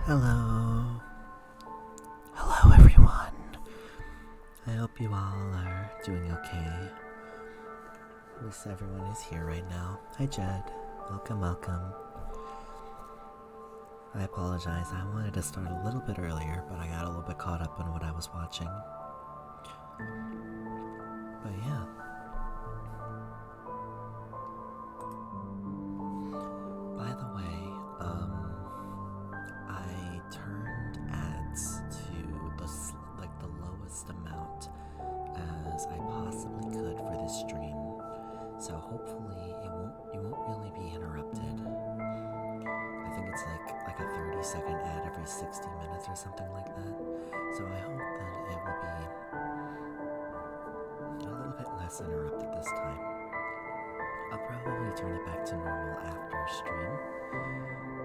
Hello. Hello, everyone. I hope you all are doing okay. At least everyone is here right now. Hi, Jed. Welcome. I apologize. I wanted to start a little bit earlier, but I got a little bit caught up on what I was watching. But yeah. By the way, I turned ads to the lowest amount as I possibly could for this stream. So hopefully you won't really be interrupted. I think it's like a 30-second ad every 60 minutes or something like that. So I hope that it will be a little bit less interrupted this time. I'll probably turn it back to normal after stream,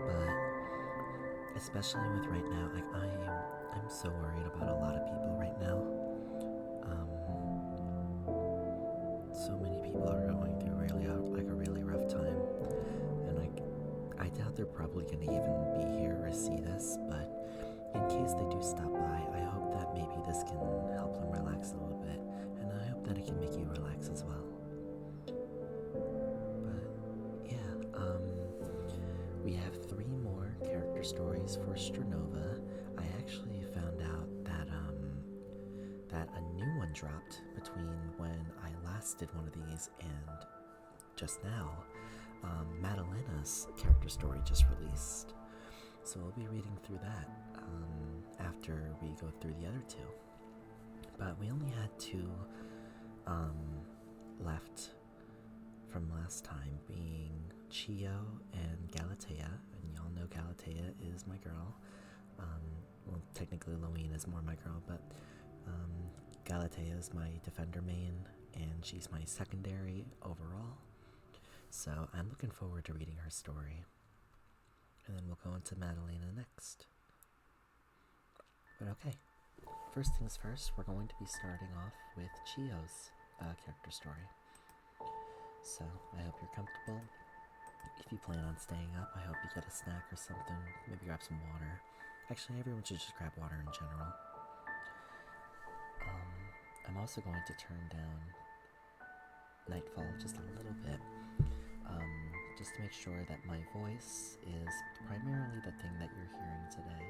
but especially with right now, I'm so worried about a lot of people right now. So many people are going through a really rough time, and I doubt they're probably going to even be here or see this, but in case they do stop by, I hope that maybe this can help them relax a little bit, and I hope that it can make you relax as well. But yeah, we have 3 more character stories for Strinova. I actually found out that a new one dropped between when I last did one of these and just now. Madalena's character story just released, so we'll be reading through that after we go through the other 2. But we only had 2 left from last time, being Chio and Galatea, and y'all know Galatea is my girl. Well, technically Loeen is more my girl, but Galatea is my defender main, and she's my secondary overall. So I'm looking forward to reading her story. And then we'll go into Madalena next. But okay, first things first, we're going to be starting off with Chio's character story. So I hope you're comfortable. If you plan on staying up, I hope you get a snack or something. Maybe grab some water. Actually, everyone should just grab water in general. I'm also going to turn down Nightfall just a little bit, just to make sure that my voice is primarily the thing that you're hearing today.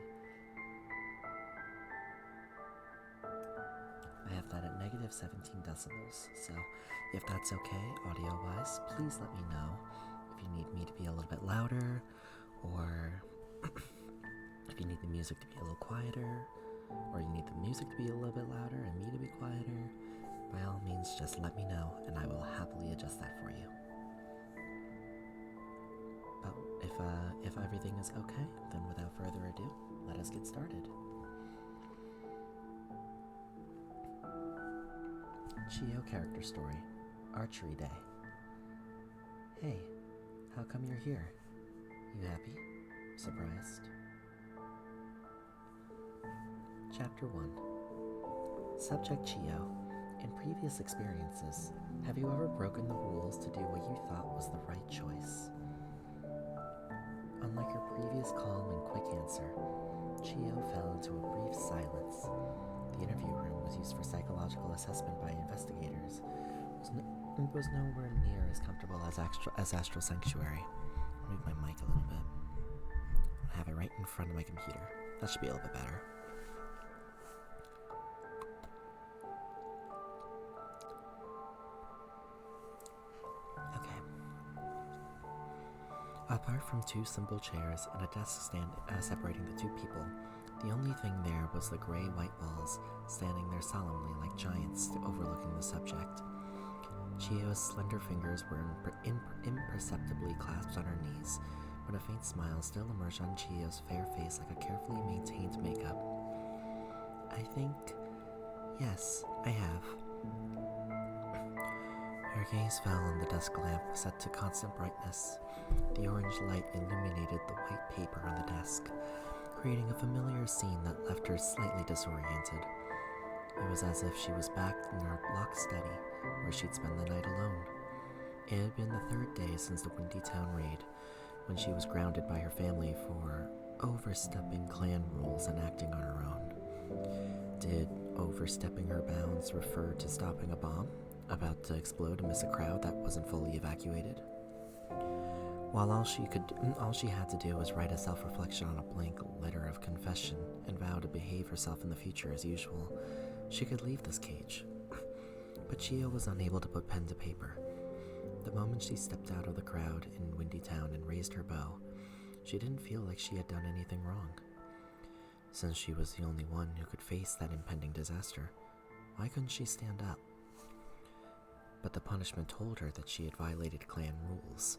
I have that at negative 17 decibels, so if that's okay, audio-wise, please let me know if you need me to be a little bit louder, or if you need the music to be a little quieter, or you need the music to be a little bit louder and me to be quieter. By all means, just let me know, and I will happily adjust that for you. But if everything is okay, then without further ado, let us get started. Chio character story, Archery Day. Hey, how come you're here? You happy? Surprised? Chapter 1. Subject Chio. In previous experiences, have you ever broken the rules to do what you thought was the right choice? Unlike her previous calm and quick answer, Chio fell into a brief silence. The interview room was used for psychological assessment by investigators. It was nowhere near as comfortable as Astral Sanctuary. I'll move my mic a little bit. I have it right in front of my computer. That should be a little bit better. Apart from 2 simple chairs and a desk stand separating the 2 people, the only thing there was the gray-white walls, standing there solemnly like giants overlooking the subject. Chio's slender fingers were imperceptibly clasped on her knees, when a faint smile still emerged on Chio's fair face like a carefully maintained makeup. I think... yes, I have. Her gaze fell on the desk lamp set to constant brightness. The orange light illuminated the white paper on the desk, creating a familiar scene that left her slightly disoriented. It was as if she was back in her locked study, where she'd spend the night alone. It had been the 3rd day since the Windy Town raid, when she was grounded by her family for overstepping clan rules and acting on her own. Did overstepping her bounds refer to stopping a bomb about to explode and miss a crowd that wasn't fully evacuated? While all she had to do was write a self-reflection on a blank letter of confession and vow to behave herself in the future as usual, she could leave this cage. But Chio was unable to put pen to paper. The moment she stepped out of the crowd in Windy Town and raised her bow, she didn't feel like she had done anything wrong. Since she was the only one who could face that impending disaster, why couldn't she stand up? But the punishment told her that she had violated clan rules,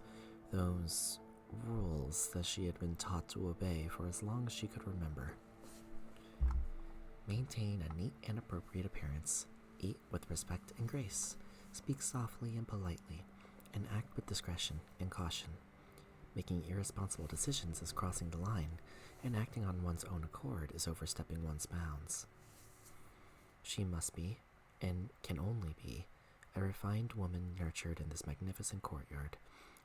those rules that she had been taught to obey for as long as she could remember. Maintain a neat and appropriate appearance, eat with respect and grace, speak softly and politely, and act with discretion and caution. Making irresponsible decisions is crossing the line, and acting on one's own accord is overstepping one's bounds. She must be, and can only be, a refined woman nurtured in this magnificent courtyard,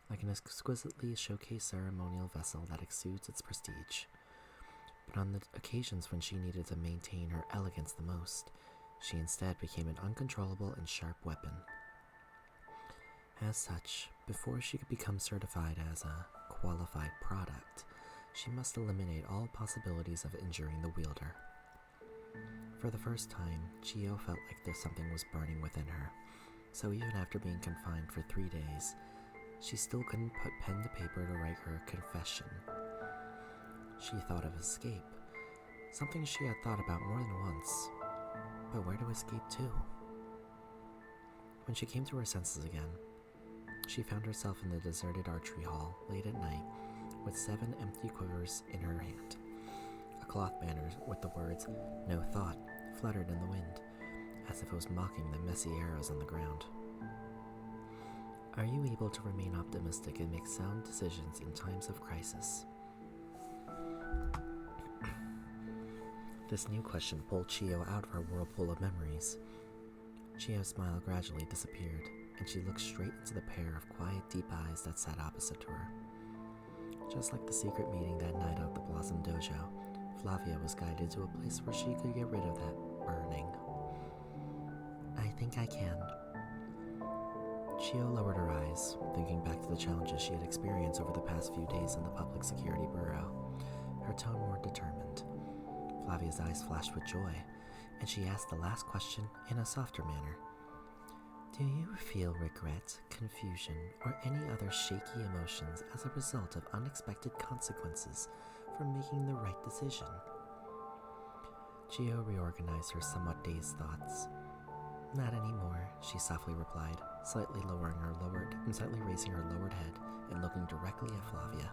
like an exquisitely showcased ceremonial vessel that exudes its prestige. But on the occasions when she needed to maintain her elegance the most, she instead became an uncontrollable and sharp weapon. As such, before she could become certified as a qualified product, she must eliminate all possibilities of injuring the wielder. For the first time, Chio felt like something was burning within her, so even after being confined for 3 days, she still couldn't put pen to paper to write her confession. She thought of escape, something she had thought about more than once. But where to escape to? When she came to her senses again, she found herself in the deserted archery hall late at night with 7 empty quivers in her hand. A cloth banner with the words, "No thought," fluttered in the wind, as if it was mocking the messy arrows on the ground. Are you able to remain optimistic and make sound decisions in times of crisis? This new question pulled Chio out of her whirlpool of memories. Chio's smile gradually disappeared, and she looked straight into the pair of quiet, deep eyes that sat opposite to her. Just like the secret meeting that night at the Blossom Dojo, Flavia was guided to a place where she could get rid of that burning. I think I can. Chio lowered her eyes, thinking back to the challenges she had experienced over the past few days in the Public Security Bureau, her tone more determined. Flavia's eyes flashed with joy, and she asked the last question in a softer manner. Do you feel regret, confusion, or any other shaky emotions as a result of unexpected consequences for making the right decision? Chio reorganized her somewhat dazed thoughts. Not anymore, she softly replied, slightly raising her lowered head and looking directly at Flavia.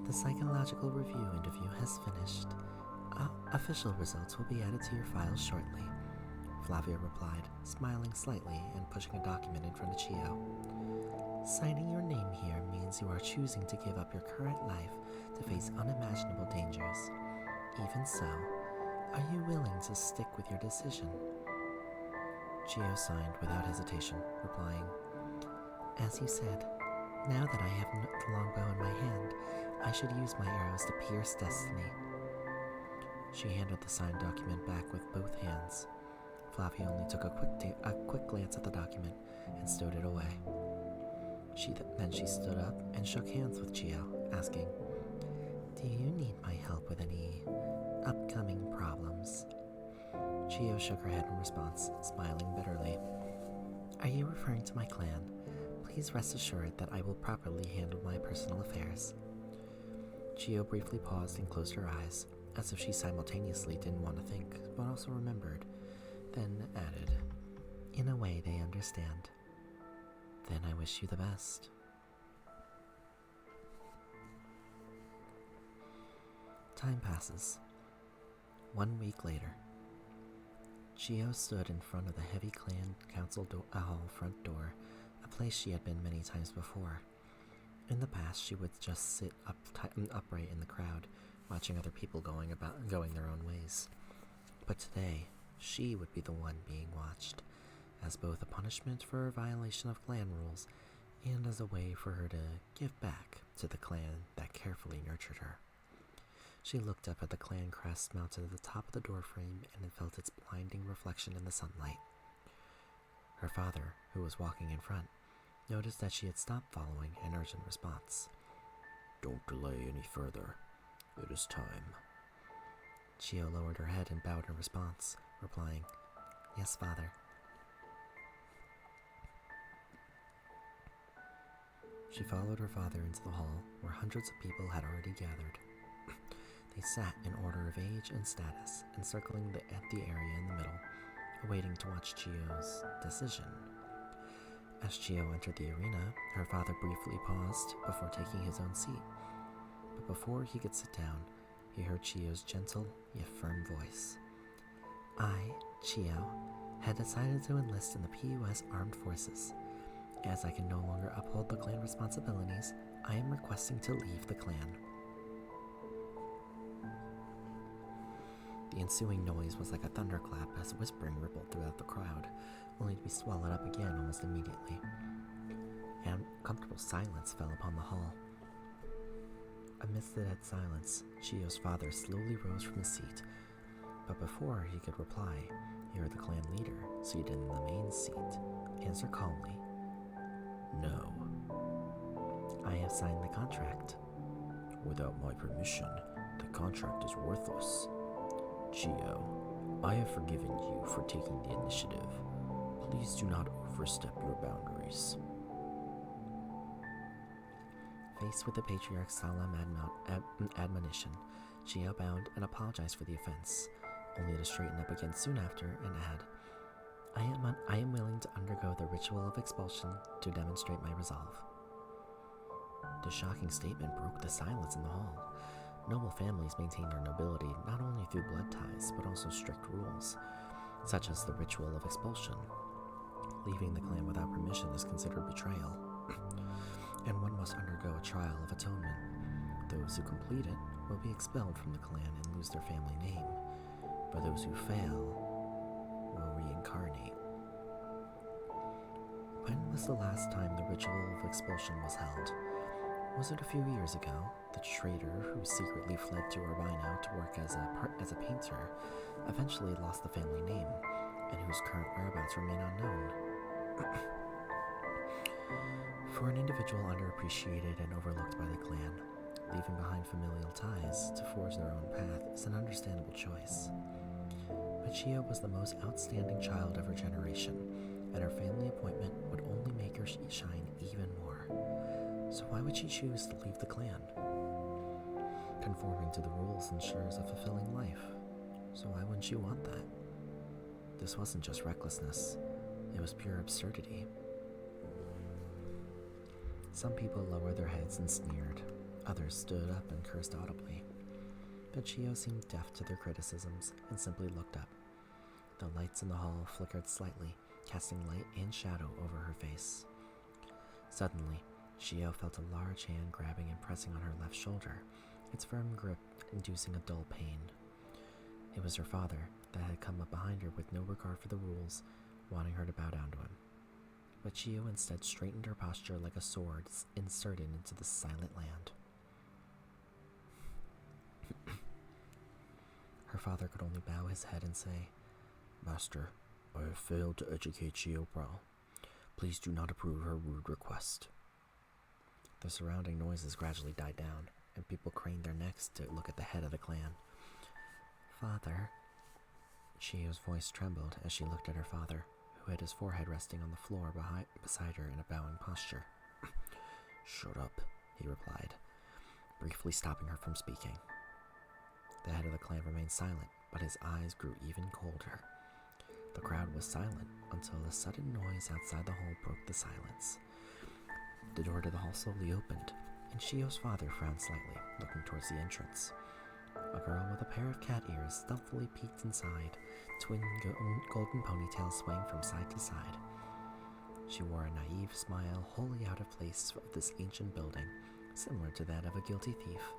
The psychological review interview has finished. Official results will be added to your files shortly, Flavia replied, smiling slightly and pushing a document in front of Chio. Signing your name here means you are choosing to give up your current life to face unimaginable dangers. Even so, are you willing to stick with your decision? Chio signed without hesitation, replying, As you said, now that I have the longbow in my hand, I should use my arrows to pierce destiny. She handed the signed document back with both hands. Flavia only took a quick glance at the document and stowed it away. Then she stood up and shook hands with Chio, asking, Do you need my help with any upcoming problems? Chio shook her head in response, smiling bitterly. Are you referring to my clan? Please rest assured that I will properly handle my personal affairs. Chio briefly paused and closed her eyes, as if she simultaneously didn't want to think, but also remembered, then added, In a way they understand. Then I wish you the best. Time passes. 1 week later. Chio stood in front of the heavy clan council hall front door, a place she had been many times before. In the past, she would just sit upright in the crowd, watching other people going their own ways. But today, she would be the one being watched, as both a punishment for her violation of clan rules and as a way for her to give back to the clan that carefully nurtured her. She looked up at the clan crest mounted at the top of the doorframe and felt its blinding reflection in the sunlight. Her father, who was walking in front, noticed that she had stopped following and urged in response. "Don't delay any further. It is time." Chio lowered her head and bowed in response, replying, "Yes, father." She followed her father into the hall, where hundreds of people had already gathered. They sat in order of age and status, encircling the empty area in the middle, awaiting to watch Chio's decision. As Chio entered the arena, her father briefly paused before taking his own seat. But before he could sit down, he heard Chio's gentle yet firm voice. "I, Chio, had decided to enlist in the PUS Armed Forces. As I can no longer uphold the clan responsibilities, I am requesting to leave the clan." The ensuing noise was like a thunderclap as whispering rippled throughout the crowd, only to be swallowed up again almost immediately. An uncomfortable silence fell upon the hall. Amidst the dead silence, Chio's father slowly rose from his seat, but before he could reply, he heard the clan leader, seated in the main seat, answer calmly, "No. "I have signed the contract." Without my permission, the contract is worthless. Chio, I have forgiven you for taking the initiative. Please do not overstep your boundaries." Faced with the patriarch's solemn admonition, Chio bowed and apologized for the offense, only to straighten up again soon after and add, I am willing to undergo the ritual of expulsion to demonstrate my resolve." The shocking statement broke the silence in the hall. Noble families maintain their nobility not only through blood ties, but also strict rules, such as the ritual of expulsion. Leaving the clan without permission is considered betrayal, and one must undergo a trial of atonement. Those who complete it will be expelled from the clan and lose their family name, but those who fail will reincarnate. When was the last time the ritual of expulsion was held? Was it a few years ago? The traitor who secretly fled to Urbino to work as a painter eventually lost the family name, and whose current whereabouts remain unknown. For an individual underappreciated and overlooked by the clan, leaving behind familial ties to forge their own path is an understandable choice. But Chio was the most outstanding child of her generation, and her family appointment would only make her shine even more. So why would she choose to leave the clan? Conforming to the rules ensures a fulfilling life, so why wouldn't you want that? This wasn't just recklessness, it was pure absurdity. Some people lowered their heads and sneered, others stood up and cursed audibly. But Chio seemed deaf to their criticisms and simply looked up. The lights in the hall flickered slightly, casting light and shadow over her face. Suddenly, Chio felt a large hand grabbing and pressing on her left shoulder, its firm grip inducing a dull pain. It was her father that had come up behind her with no regard for the rules, wanting her to bow down to him. But Chio instead straightened her posture like a sword inserted into the silent land. Her father could only bow his head and say, "Master, I have failed to educate Chio Pro. Please do not approve her rude request." The surrounding noises gradually died down, and people craned their necks to look at the head of the clan. "Father." Chio's voice trembled as she looked at her father, who had his forehead resting on the floor beside her in a bowing posture. "Shut up," he replied, briefly stopping her from speaking. The head of the clan remained silent, but his eyes grew even colder. The crowd was silent until a sudden noise outside the hall broke the silence. The door to the hall slowly opened, and Chio's father frowned slightly, looking towards the entrance. A girl with a pair of cat ears stealthily peeked inside, twin golden ponytails swaying from side to side. She wore a naive smile wholly out of place for this ancient building, similar to that of a guilty thief.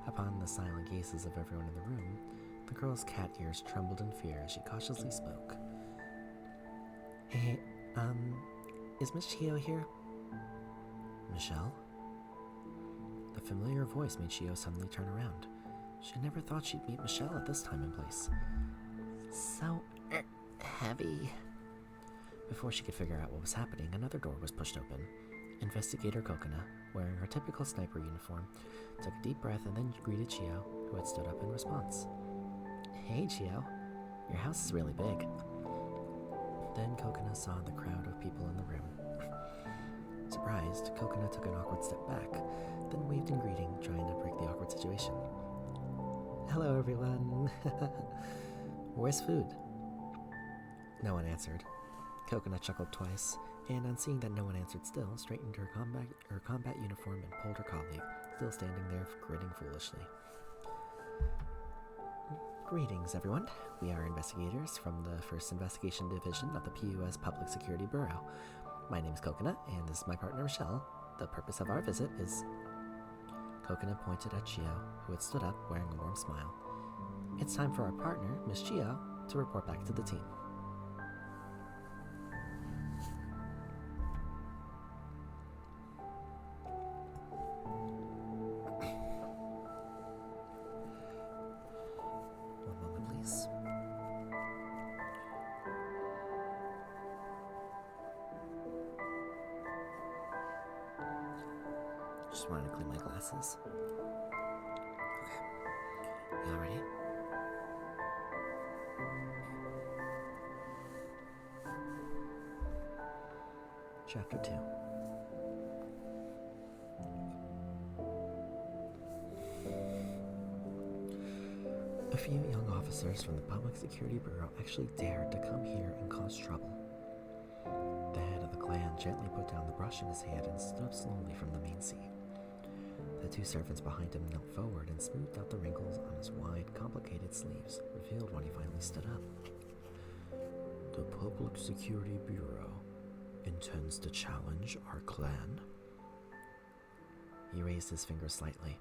Upon the silent gazes of everyone in the room, the girl's cat ears trembled in fear as she cautiously spoke. Hey, is Miss Chio here?" Michelle? The familiar voice made Chio suddenly turn around. She never thought she'd meet Michelle at this time and place. So heavy. Before she could figure out what was happening, another door was pushed open. Investigator Kokona, wearing her typical sniper uniform, took a deep breath and then greeted Chio, who had stood up in response. Hey, Chio. Your house is really big. Then Kokona saw the crowd of people in the room. Surprised, Kokona took an awkward step back, then waved in greeting, trying to break the awkward situation. Hello, everyone. Where's food? No one answered. Kokona chuckled twice, and on seeing that no one answered still, straightened her combat uniform and pulled her colleague, still standing there grinning foolishly. Greetings, everyone. We are investigators from the 1st Investigation Division of the PUS Public Security Bureau. My name is Kokona, and this is my partner, Michelle. The purpose of our visit is... Kokona pointed at Chio, who had stood up, wearing a warm smile. It's time for our partner, Miss Chio, to report back to the team. One moment, please. Just wanted to clean my glasses. Okay. Y'all ready? Chapter 2. A few young officers from the Public Security Bureau actually dared to come here and cause trouble. The head of the clan gently put down the brush in his hand and stood up slowly from the main seat. The two servants behind him knelt forward and smoothed out the wrinkles on his wide, complicated sleeves, revealed when he finally stood up. The Public Security Bureau intends to challenge our clan? He raised his finger slightly.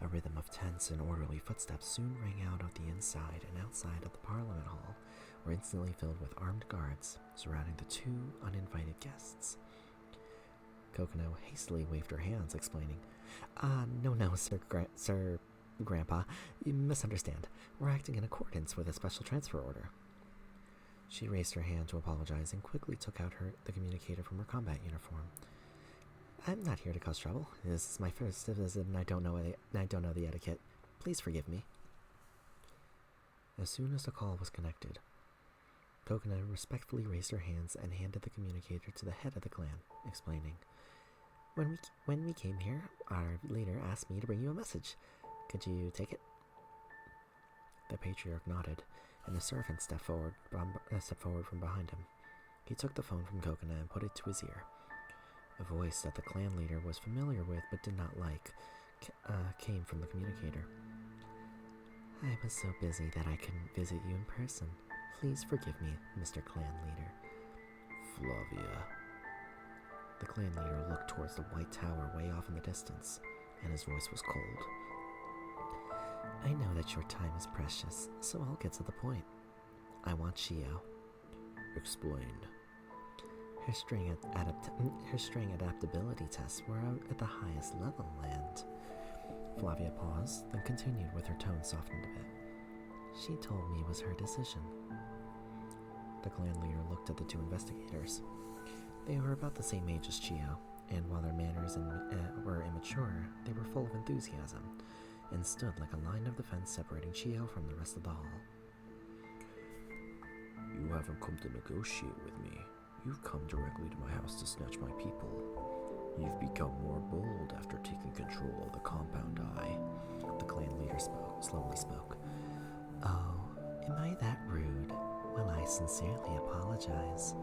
A rhythm of tense and orderly footsteps soon rang out of the inside and outside of the Parliament Hall, were instantly filled with armed guards surrounding the two uninvited guests. Kokona hastily waved her hands, explaining, No, Sir Grandpa, you misunderstand. We're acting in accordance with a special transfer order. She raised her hand to apologize and quickly took out the communicator from her combat uniform. I'm not here to cause trouble. This is my first visit and I don't know the etiquette. Please forgive me. As soon as the call was connected, Kokona respectfully raised her hands and handed the communicator to the head of the clan, explaining, When we came here, our leader asked me to bring you a message. Could you take it? The patriarch nodded, and the servant stepped forward from behind him. He took the phone from Kokona and put it to his ear. A voice that the clan leader was familiar with but did not like came from the communicator. I was so busy that I couldn't visit you in person. Please forgive me, Mr. Clan Leader. Flavia. The clan leader looked towards the white tower way off in the distance, and his voice was cold. I know that your time is precious, so I'll get to the point. I want Chio. Explain. Her string adaptability tests were out at the highest level, and... Flavia paused, then continued with her tone softened a bit. She told me it was her decision. The clan leader looked at the two investigators. They were about the same age as Chio, and while their manners were immature, they were full of enthusiasm, and stood like a line of defense separating Chio from the rest of the hall. You haven't come to negotiate with me. You've come directly to my house to snatch my people. You've become more bold after taking control of the compound eye. The clan leader slowly spoke. Oh, am I that rude? Well, I sincerely apologize.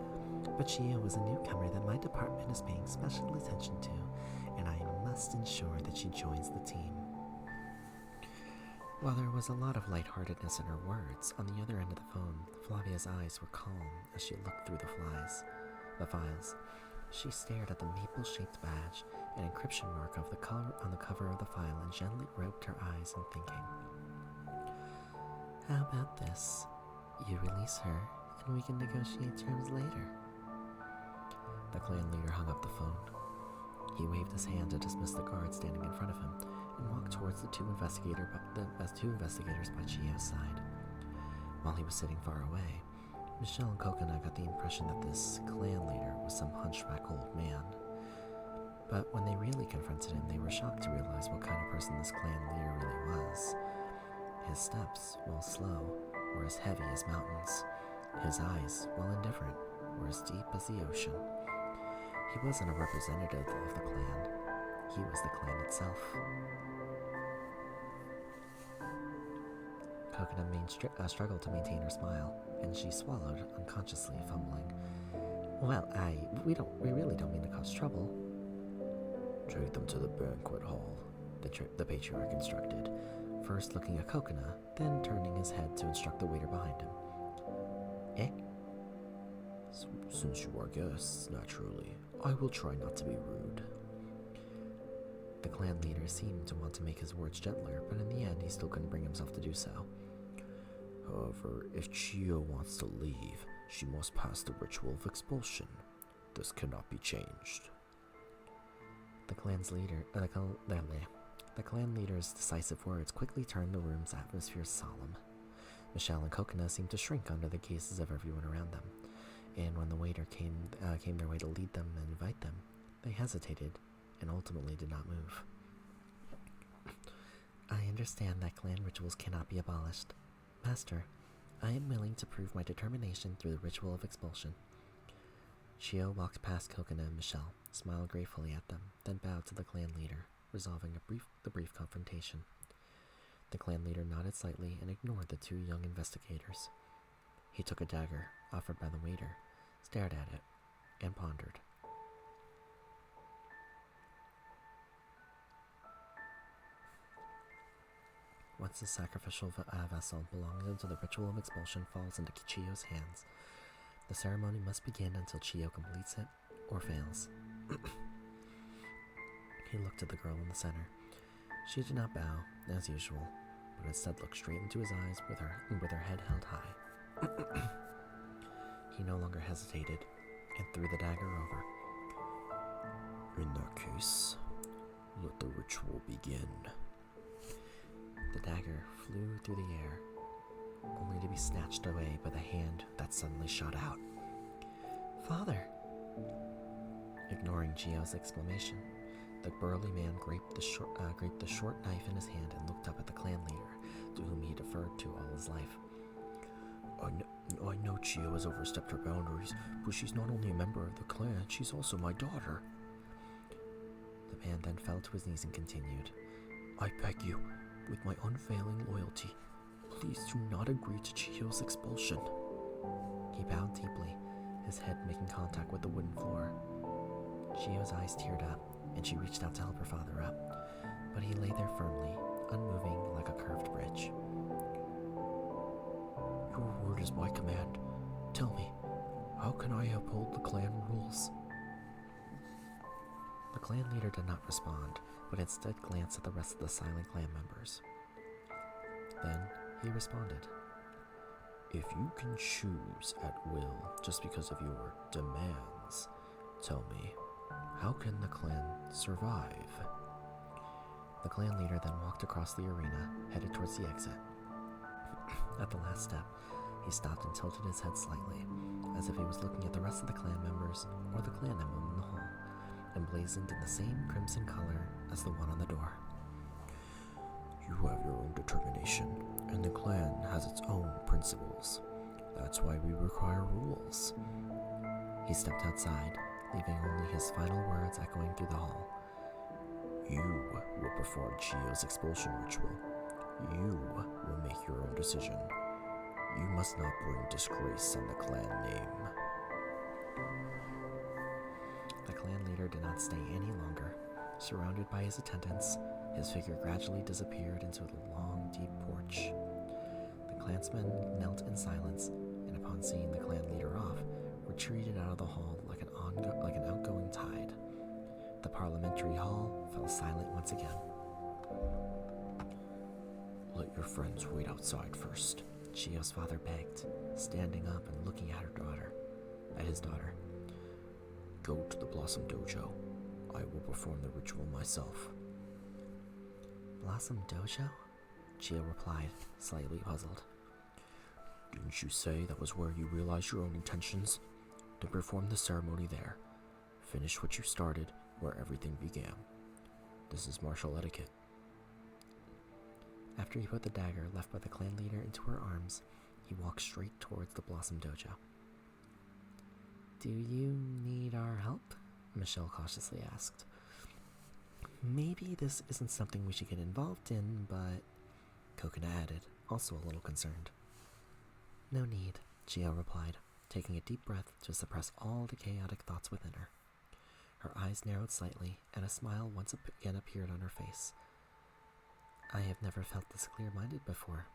But Chio is a newcomer that my department is paying special attention to, and I must ensure that she joins the team. While there was a lot of lightheartedness in her words, on the other end of the phone, Flavia's eyes were calm as she looked through the files. She stared at the maple-shaped badge and encryption mark on the cover of the file and gently rubbed her eyes in thinking. How about this? You release her, and we can negotiate terms later. The clan leader hung up the phone. He waved his hand to dismiss the guard standing in front of him and walked towards the two investigators by Chio's side. While he was sitting far away, Michelle and Coconut got the impression that this clan leader was some hunchback old man. But when they really confronted him, they were shocked to realize what kind of person this clan leader really was. His steps, while slow, were as heavy as mountains. His eyes, while indifferent, were as deep as the ocean. He wasn't a representative of the clan. He was the clan itself. Coconut struggled to maintain her smile, and she swallowed, unconsciously fumbling. Well, we really don't mean to cause trouble. Take them to the banquet hall, the patriarch instructed, first looking at Coconut, then turning his head to instruct the waiter behind him. Eh? Since you are guests, naturally, I will try not to be rude. The clan leader seemed to want to make his words gentler, but in the end he still couldn't bring himself to do so. However, if Chio wants to leave, she must pass the ritual of expulsion. This cannot be changed. The clan leader's decisive words quickly turned the room's atmosphere solemn. Michelle and Coconut seemed to shrink under the gazes of everyone around them, and when the waiter came their way to lead them and invite them, they hesitated and ultimately did not move. I understand that clan rituals cannot be abolished. Master, I am willing to prove my determination through the ritual of expulsion. Chio walked past Coconut and Michelle, smiled gratefully at them, then bowed to the clan leader, resolving the brief confrontation. The clan leader nodded slightly and ignored the two young investigators. He took a dagger, offered by the waiter, stared at it, and pondered. Once the sacrificial vessel belonging to the ritual of expulsion falls into Chio's hands, the ceremony must begin until Chio completes it or fails. He looked at the girl in the center. She did not bow, as usual, but instead looked straight into his eyes with her head held high. He no longer hesitated and threw the dagger over. In that case, let the ritual begin. The dagger flew through the air, only to be snatched away by the hand that suddenly shot out. Father! Ignoring Chio's exclamation, the burly man grasped the short knife in his hand and looked up at the clan leader, to whom he deferred to all his life. I know Chio has overstepped her boundaries, but she's not only a member of the clan, she's also my daughter. The man then fell to his knees and continued. I beg you, with my unfailing loyalty, please do not agree to Chio's expulsion. He bowed deeply, his head making contact with the wooden floor. Chio's eyes teared up, and she reached out to help her father up, but he lay there firmly, unmoving like a curved bridge. Your word is my command. Tell me, how can I uphold the clan rules? The clan leader did not respond, but instead glanced at the rest of the silent clan members. Then he responded. If you can choose at will just because of your demands, tell me, how can the clan survive? The clan leader then walked across the arena, headed towards the exit. At the last step, he stopped and tilted his head slightly, as if he was looking at the rest of the clan members or the clan emblem in the hall, emblazoned in the same crimson color as the one on the door. You have your own determination, and the clan has its own principles. That's why we require rules. He stepped outside, leaving only his final words echoing through the hall. You will perform Chio's expulsion ritual. You will make your own decision. You must not bring disgrace on the clan name. The clan leader did not stay any longer. Surrounded by his attendants, his figure gradually disappeared into the long, deep porch. The clansmen knelt in silence, and upon seeing the clan leader off, retreated out of the hall like an outgoing tide. The parliamentary hall fell silent once again. Let your friends wait outside first, Chio's father begged, standing up and looking at his daughter. Go to the Blossom Dojo. I will perform the ritual myself. Blossom Dojo? Chio replied, slightly puzzled. Didn't you say that was where you realized your own intentions? Then perform the ceremony there. Finish what you started where everything began. This is martial etiquette. After he put the dagger left by the clan leader into her arms, he walked straight towards the Blossom Dojo. Do you need our help? Michelle cautiously asked. Maybe this isn't something we should get involved in, but... Coconut added, also a little concerned. No need, Chio replied, taking a deep breath to suppress all the chaotic thoughts within her. Her eyes narrowed slightly, and a smile once again appeared on her face. I have never felt this clear-minded before.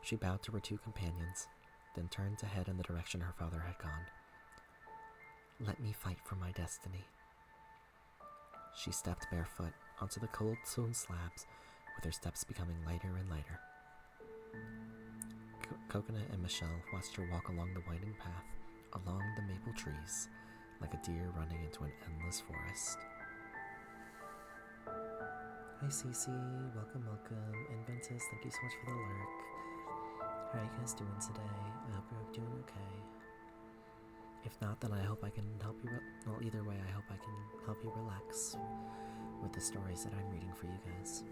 She bowed to her two companions, then turned to head in the direction her father had gone. Let me fight for my destiny. She stepped barefoot onto the cold stone slabs, with her steps becoming lighter and lighter. Coconut and Michelle watched her walk along the winding path, along the maple trees, like a deer running into an endless forest. Hi Cece, welcome, and Ventus, thank you so much for the lurk. How are you guys doing today? I hope you're doing okay. If not, then I hope I can help you, well, either way, I hope I can help you relax with the stories that I'm reading for you guys.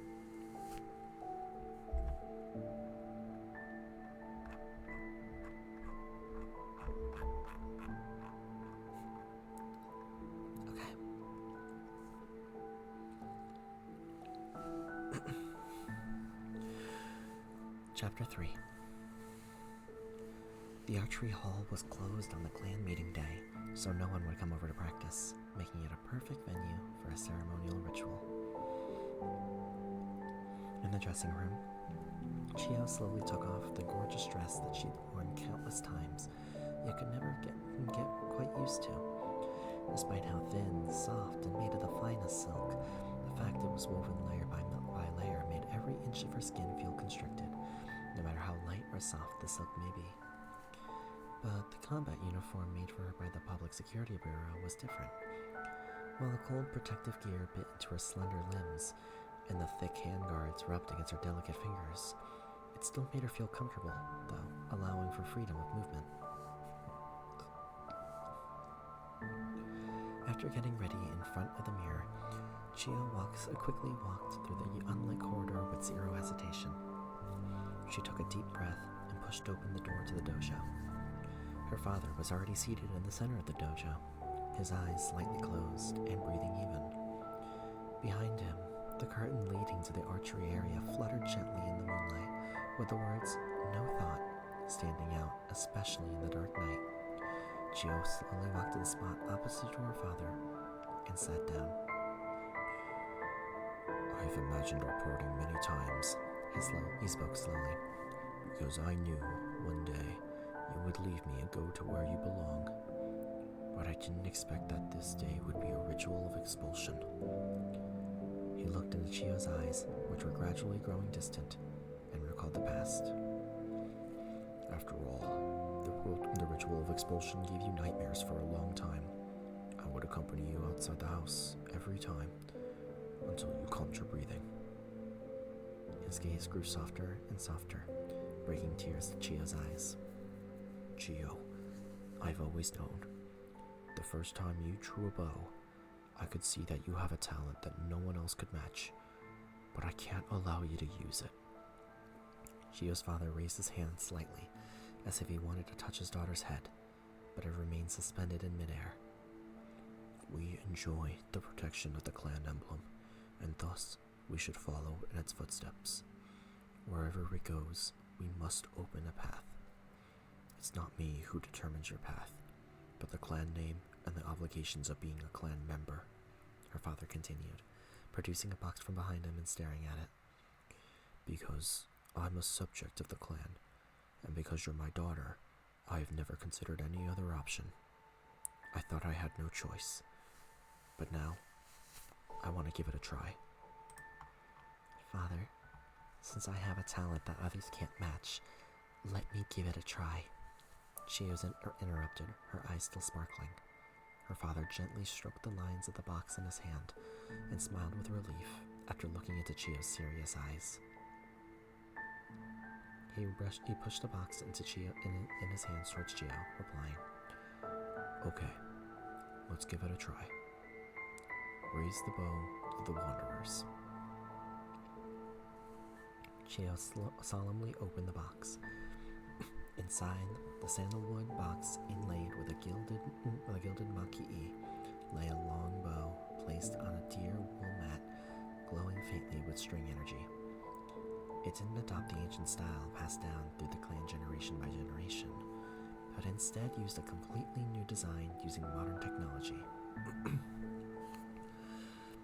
Chapter 3. The archery hall was closed on the clan meeting day, so no one would come over to practice, making it a perfect venue for a ceremonial ritual. In the dressing room, Chio slowly took off the gorgeous dress that she'd worn countless times, yet could never get quite used to. Despite how thin, soft, and made of the finest silk, the fact it was woven layer by layer made every inch of her skin feel constricted, no matter how light or soft the silk may be. But the combat uniform made for her by the Public Security Bureau was different. While the cold protective gear bit into her slender limbs, and the thick handguards rubbed against her delicate fingers, it still made her feel comfortable, though, allowing for freedom of movement. After getting ready in front of the mirror, Chio quickly walked through the unlit corridor with zero hesitation. She took a deep breath and pushed open the door to the dojo. Her father was already seated in the center of the dojo, his eyes slightly closed and breathing even. Behind him, the curtain leading to the archery area fluttered gently in the moonlight, with the words, "No thought," standing out, especially in the dark night. Chio slowly walked to the spot opposite to her father and sat down. I've imagined our parting many times, he spoke slowly. because I knew one day you would leave me and go to where you belong. But I didn't expect that this day would be a ritual of expulsion. He looked into Chio's eyes, which were gradually growing distant, and recalled the past. After all, the ritual of expulsion gave you nightmares for a long time. I would accompany you outside the house every time, until you calmed your breathing. His gaze grew softer and softer, breaking tears to Chio's eyes. Chio, I've always known. The first time you drew a bow, I could see that you have a talent that no one else could match, but I can't allow you to use it. Chio's father raised his hand slightly, as if he wanted to touch his daughter's head, but it remained suspended in midair. We enjoy the protection of the clan emblem, and thus we should follow in its footsteps. Wherever it goes, we must open a path. It's not me who determines your path, but the clan name and the obligations of being a clan member, her father continued, producing a box from behind him and staring at it. Because I'm a subject of the clan, and because you're my daughter, I have never considered any other option. I thought I had no choice, but now I want to give it a try. Father, since I have a talent that others can't match, let me give it a try. Chio interrupted, her eyes still sparkling. Her father gently stroked the lines of the box in his hand and smiled with relief after looking into Chio's serious eyes. He pushed the box into in his hands towards Chio, replying, Okay, let's give it a try. Raise the bow of the Wanderers. Chio solemnly opened the box. Inside the sandalwood box, inlaid with a gilded maki, lay a long bow placed on a deer wool mat, glowing faintly with string energy. It didn't adopt the ancient style passed down through the clan generation by generation, but instead used a completely new design using modern technology.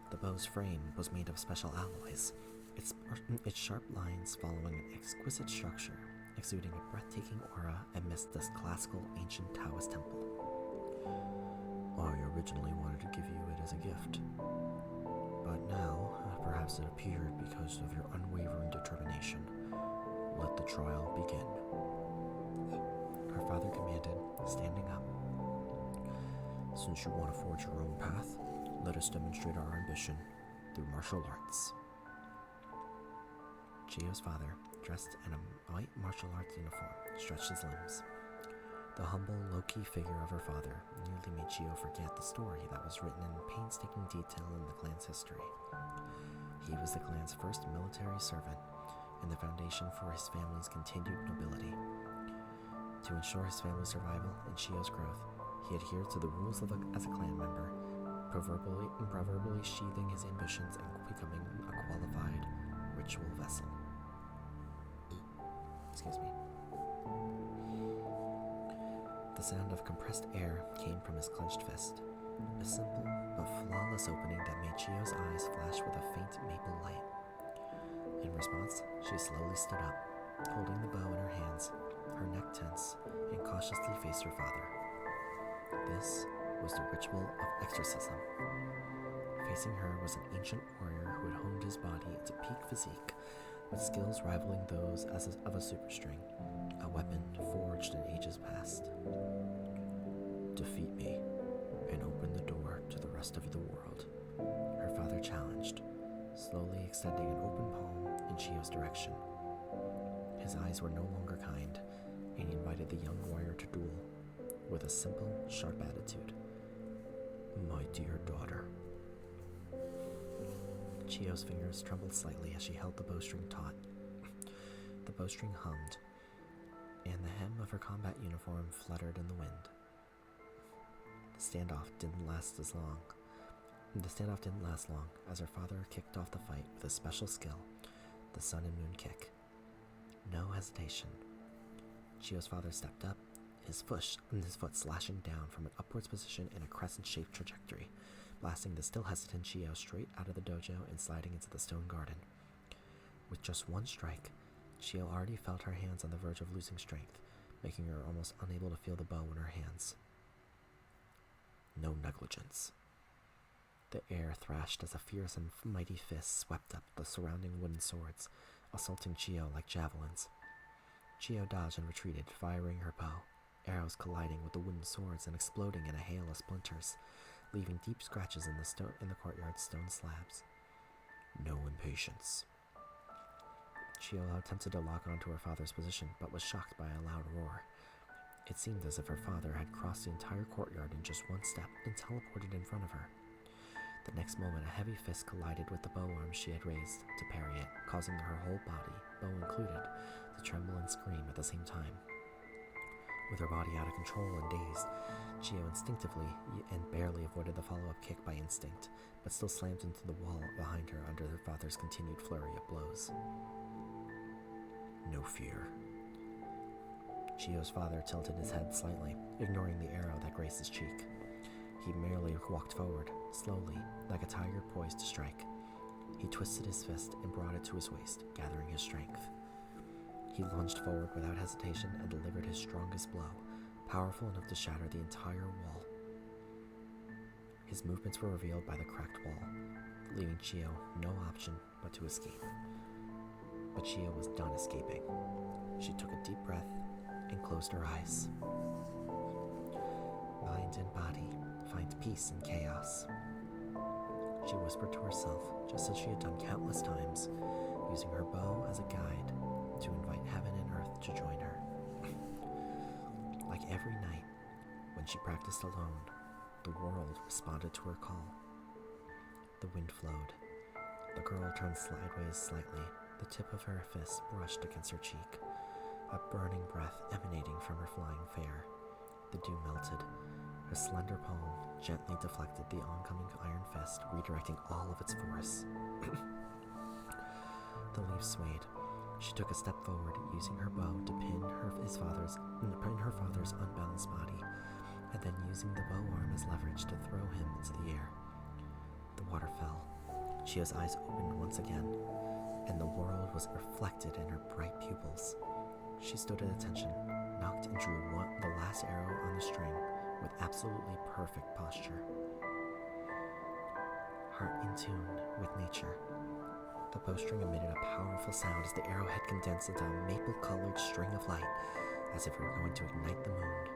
The bow's frame was made of special alloys, its sharp lines following an exquisite structure, exuding a breathtaking aura amidst this classical ancient Taoist temple. I originally wanted to give you it as a gift, but now perhaps it appeared because of your unwavering determination. Let the trial begin. Her father commanded, standing up. Since you want to forge your own path, let us demonstrate our ambition through martial arts. Chio's father, dressed in a white martial arts uniform, stretched his limbs. The humble, low-key figure of her father nearly made Chio forget the story that was written in painstaking detail in the clan's history. He was the clan's first military servant and the foundation for his family's continued nobility. To ensure his family's survival and Chio's growth, he adhered to the rules as a clan member, proverbially sheathing his ambitions and becoming a qualified ritual vessel. Excuse me. The sound of compressed air came from his clenched fist, a simple but flawless opening that made Chio's eyes flash with a faint maple light. In response, she slowly stood up, holding the bow in her hands, her neck tense, and cautiously faced her father. This was the ritual of exorcism. Facing her was an ancient warrior who had honed his body into peak physique, with skills rivaling those of a superstring, a weapon forged in ages past. Defeat me, and open the door to the rest of the world, her father challenged, slowly extending an open palm in Chio's direction. His eyes were no longer kind, and he invited the young warrior to duel, with a simple, sharp attitude. My dear daughter. Chio's fingers trembled slightly as she held the bowstring taut. The bowstring hummed, and the hem of her combat uniform fluttered in the wind. The standoff didn't last long, as her father kicked off the fight with a special skill, the sun and moon kick. No hesitation. Chio's father stepped up, his foot slashing down from an upwards position in a crescent-shaped trajectory, blasting the still hesitant Chio straight out of the dojo and sliding into the stone garden. With just one strike, Chio already felt her hands on the verge of losing strength, making her almost unable to feel the bow in her hands. No negligence. The air thrashed as a fierce and mighty fist swept up the surrounding wooden swords, assaulting Chio like javelins. Chio dodged and retreated, firing her bow, arrows colliding with the wooden swords and exploding in a hail of splinters, leaving deep scratches in the courtyard's stone slabs. No impatience. Chio attempted to lock onto her father's position, but was shocked by a loud roar. It seemed as if her father had crossed the entire courtyard in just one step and teleported in front of her. The next moment, a heavy fist collided with the bow arm she had raised to parry it, causing her whole body, bow included, to tremble and scream at the same time. With her body out of control and dazed, Chio instinctively and barely avoided the follow-up kick by instinct, but still slammed into the wall behind her under her father's continued flurry of blows. No fear. Chio's father tilted his head slightly, ignoring the arrow that grazed his cheek. He merely walked forward, slowly, like a tiger poised to strike. He twisted his fist and brought it to his waist, gathering his strength. He lunged forward without hesitation and delivered his strongest blow, powerful enough to shatter the entire wall. His movements were revealed by the cracked wall, leaving Chio no option but to escape. But Chio was done escaping. She took a deep breath and closed her eyes. Mind and body find peace in chaos. She whispered to herself, just as she had done countless times, using her bow as a guide to invite heaven and earth to join her. Like every night, when she practiced alone, the world responded to her call. The wind flowed. The girl turned sideways slightly. The tip of her fist brushed against her cheek, a burning breath emanating from her flying fair. The dew melted. Her slender palm gently deflected the oncoming iron fist, redirecting all of its force. The leaves swayed. She took a step forward, using her bow to pin her father's unbalanced body, and then using the bow arm as leverage to throw him into the air. The water fell. Chia's eyes opened once again, and the world was reflected in her bright pupils. She stood at attention, knocked and drew the last arrow on the string with absolutely perfect posture. Heart in tune with nature. The bowstring emitted a powerful sound as the arrowhead condensed into a maple-colored string of light, as if it were going to ignite the moon.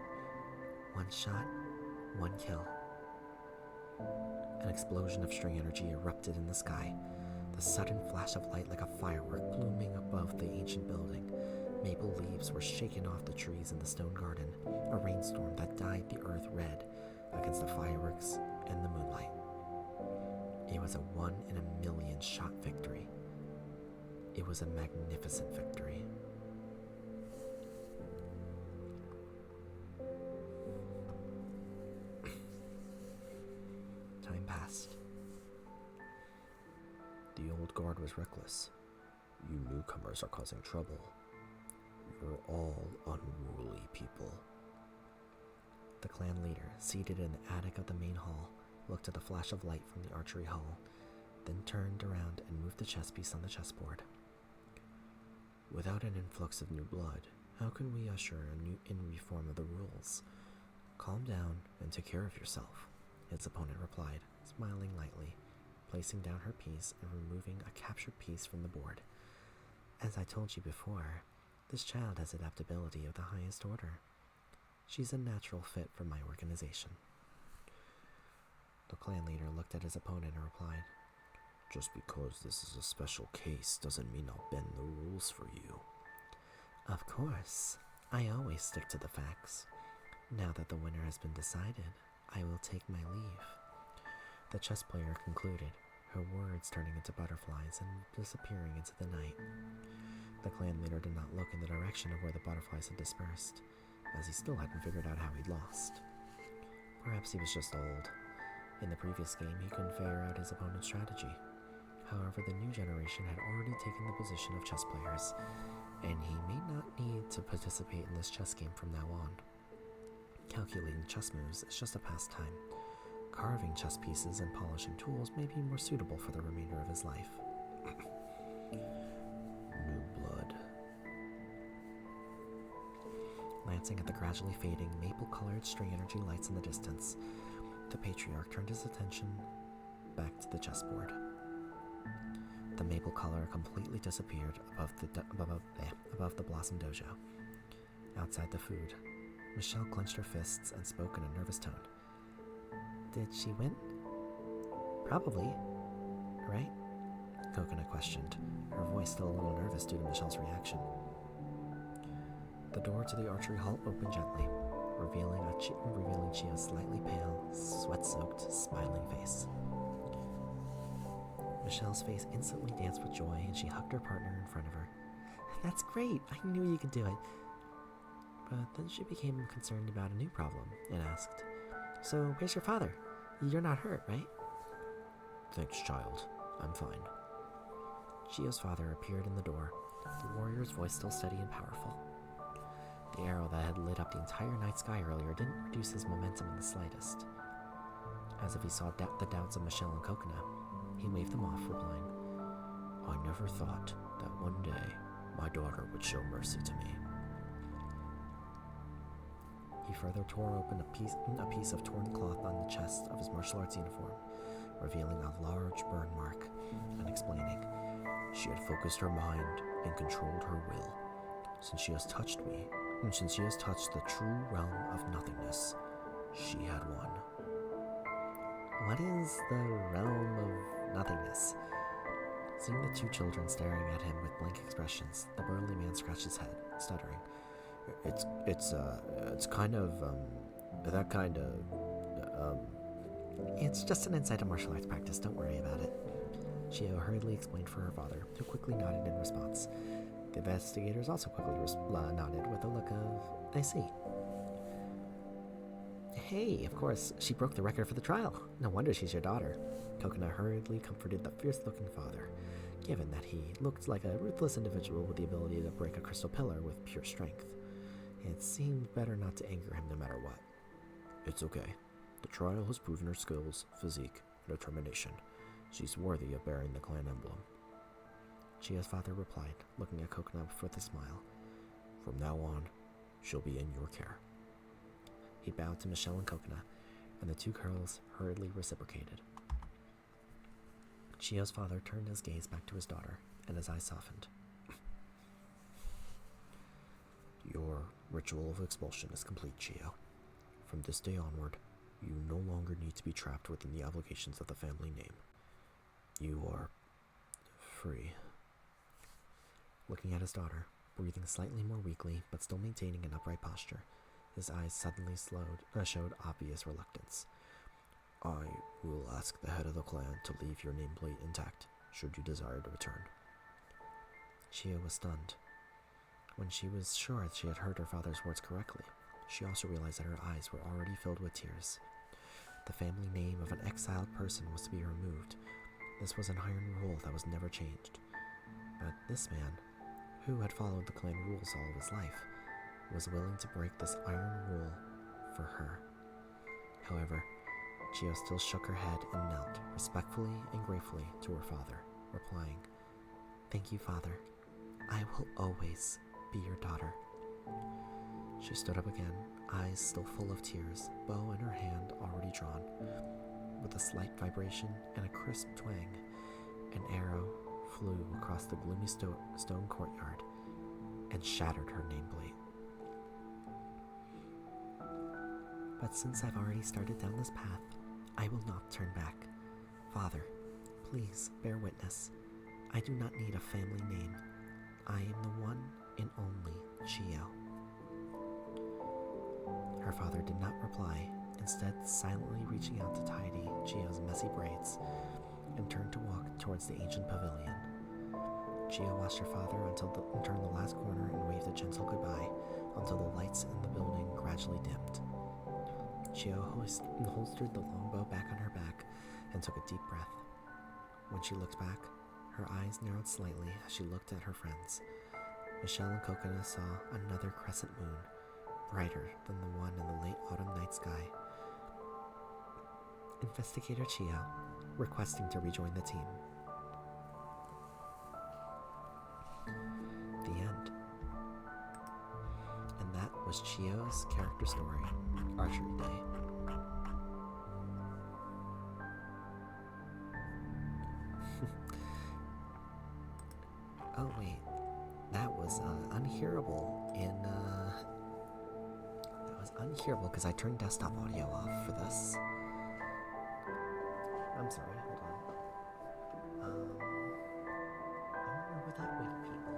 One shot, one kill. An explosion of string energy erupted in the sky, the sudden flash of light like a firework blooming above the ancient building. Maple leaves were shaken off the trees in the stone garden, a rainstorm that dyed the earth red against the fireworks and the moonlight. It was a 1-in-a-million shot victory. It was a magnificent victory. Time passed. The old guard was reckless. You newcomers are causing trouble. You're all unruly people. The clan leader, seated in the attic of the main hall, looked at the flash of light from the archery hall, then turned around and moved the chess piece on the chessboard. Without an influx of new blood, how can we usher in reform of the rules? Calm down and take care of yourself, its opponent replied, smiling lightly, placing down her piece and removing a captured piece from the board. As I told you before, this child has adaptability of the highest order. She's a natural fit for my organization. The clan leader looked at his opponent and replied, Just because this is a special case doesn't mean I'll bend the rules for you. Of course, I always stick to the facts. Now that the winner has been decided, I will take my leave. The chess player concluded, her words turning into butterflies and disappearing into the night. The clan leader did not look in the direction of where the butterflies had dispersed, as he still hadn't figured out how he'd lost. Perhaps he was just old. In the previous game, he couldn't figure out his opponent's strategy. However, the new generation had already taken the position of chess players, and he may not need to participate in this chess game from now on. Calculating chess moves is just a pastime. Carving chess pieces and polishing tools may be more suitable for the remainder of his life. New blood. Glancing at the gradually fading, maple-colored string energy lights in the distance, the patriarch turned his attention back to the chessboard. The maple color completely disappeared above the Blossom Dojo. Outside the food, Michelle clenched her fists and spoke in a nervous tone. Did she win? Probably, right? Coconut questioned, her voice still a little nervous due to Michelle's reaction. The door to the archery hall opened gently, revealing Chia's slightly pale, sweat-soaked, smiling face. Michelle's face instantly danced with joy, and she hugged her partner in front of her. That's great! I knew you could do it! But then she became concerned about a new problem and asked, So, where's your father? You're not hurt, right? Thanks, child. I'm fine. Chia's father appeared in the door, the warrior's voice still steady and powerful. The arrow that had lit up the entire night sky earlier didn't reduce his momentum in the slightest. As if he saw the doubts of Michelle and Coconut, he waved them off, replying, I never thought that one day my daughter would show mercy to me. He further tore open a piece of torn cloth on the chest of his martial arts uniform, revealing a large burn mark, and explaining, She had focused her mind and controlled her will. Since she has touched me, and since she has touched the true realm of nothingness, she had won. What is the realm of nothingness? Seeing the two children staring at him with blank expressions, the burly man scratched his head, stuttering. It's kind of, that kind of, It's just an inside of martial arts practice, don't worry about it. Chio hurriedly explained for her father, who quickly nodded in response. The investigators also quickly nodded with a look of, I see. Hey, of course, she broke the record for the trial. No wonder she's your daughter. Coconut hurriedly comforted the fierce-looking father, given that he looked like a ruthless individual with the ability to break a crystal pillar with pure strength. It seemed better not to anger him no matter what. It's okay. The trial has proven her skills, physique, and determination. She's worthy of bearing the clan emblem. Chio's father replied, looking at Coconut with a smile. From now on, she'll be in your care. He bowed to Michelle and Coconut, and the two girls hurriedly reciprocated. Chio's father turned his gaze back to his daughter, and his eyes softened. Your ritual of expulsion is complete, Chio. From this day onward, you no longer need to be trapped within the obligations of the family name. You are free. Looking at his daughter, breathing slightly more weakly but still maintaining an upright posture, his eyes suddenly showed obvious reluctance. I will ask the head of the clan to leave your nameplate intact, should you desire to return. Chio was stunned. When she was sure that she had heard her father's words correctly, she also realized that her eyes were already filled with tears. The family name of an exiled person was to be removed. This was an iron rule that was never changed. But this man, who had followed the clan rules all of his life, was willing to break this iron rule for her. However, Chio still shook her head and knelt, respectfully and gratefully, to her father, replying, "Thank you, Father. I will always be your daughter." She stood up again, eyes still full of tears, bow in her hand already drawn. With a slight vibration and a crisp twang, an arrow flew across the gloomy stone courtyard and shattered her nameplate. But since I've already started down this path, I will not turn back. Father, please bear witness. I do not need a family name. I am the one and only Chio. Her father did not reply, instead silently reaching out to tidy Chio's messy braids, and turned to walk towards the ancient pavilion. Chio watched her father until turned the last corner and waved a gentle goodbye until the lights in the building gradually dimmed. Chio holstered the longbow back on her back and took a deep breath. When she looked back, her eyes narrowed slightly as she looked at her friends. Michelle and Coconut saw another crescent moon, brighter than the one in the late autumn night sky. Investigator Chio, requesting to rejoin the team. The end. And that was Chio's character story, Archery Day. Oh wait, that was unhearable that was unhearable because I turned desktop audio off for this. I'm sorry, hold on. I remember that wiki people.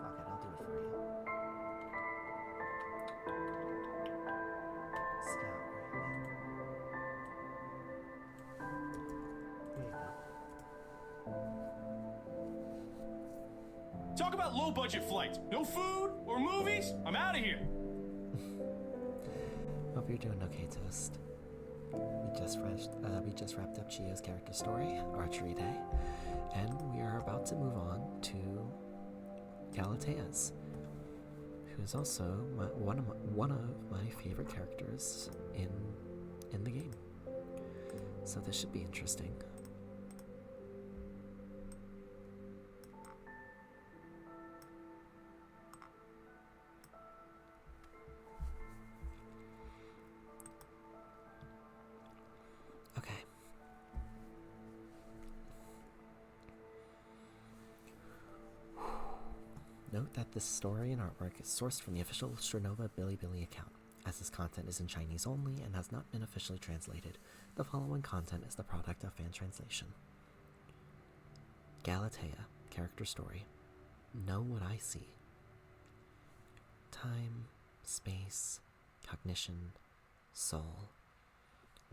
Fuck it, I'll do it for you. Scout, right? There you go. Talk about low-budget flights. No food or movies? I'm out of here. Hope you're doing okay, Toast. We just wrapped up Chio's character story, Archery Day, and we are about to move on to Galatea's, who is also one of my favorite characters in the game. So this should be interesting. Okay. Note that this story and artwork is sourced from the official Strinova Bilibili account. As this content is in Chinese only and has not been officially translated, the following content is the product of fan translation. Galatea, character story. Know what I see. Time, space, cognition, soul,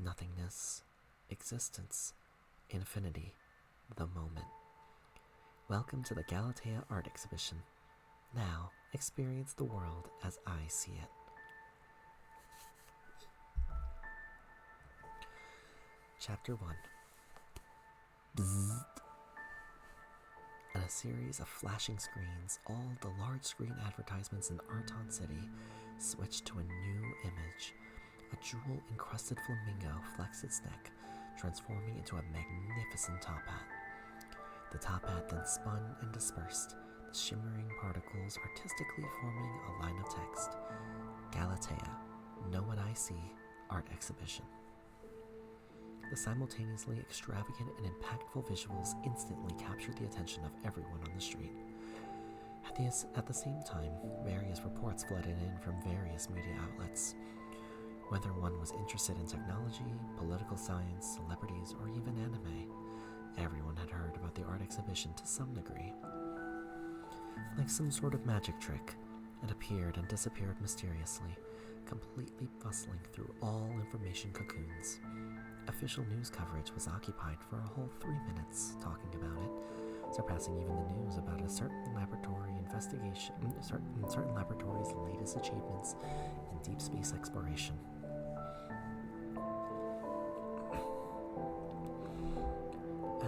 nothingness, existence, infinity, the moment. Welcome to the Galatea Art Exhibition. Now, experience the world as I see it. Chapter 1. Bzzzt. And a series of flashing screens, all the large screen advertisements in Arton City, switched to a new image. A jewel-encrusted flamingo flexed its neck, transforming into a magnificent top hat. The top hat then spun and dispersed, the shimmering particles artistically forming a line of text. Galatea, Know What I See, Art Exhibition. The simultaneously extravagant and impactful visuals instantly captured the attention of everyone on the street. At the same time, various reports flooded in from various media outlets. Whether one was interested in technology, political science, celebrities, or even anime, everyone had heard about the art exhibition to some degree. Like some sort of magic trick, it appeared and disappeared mysteriously, completely bustling through all information cocoons. Official news coverage was occupied for a whole 3 minutes talking about it, surpassing even the news about a certain laboratory investigation, certain laboratory's latest achievements in deep space exploration.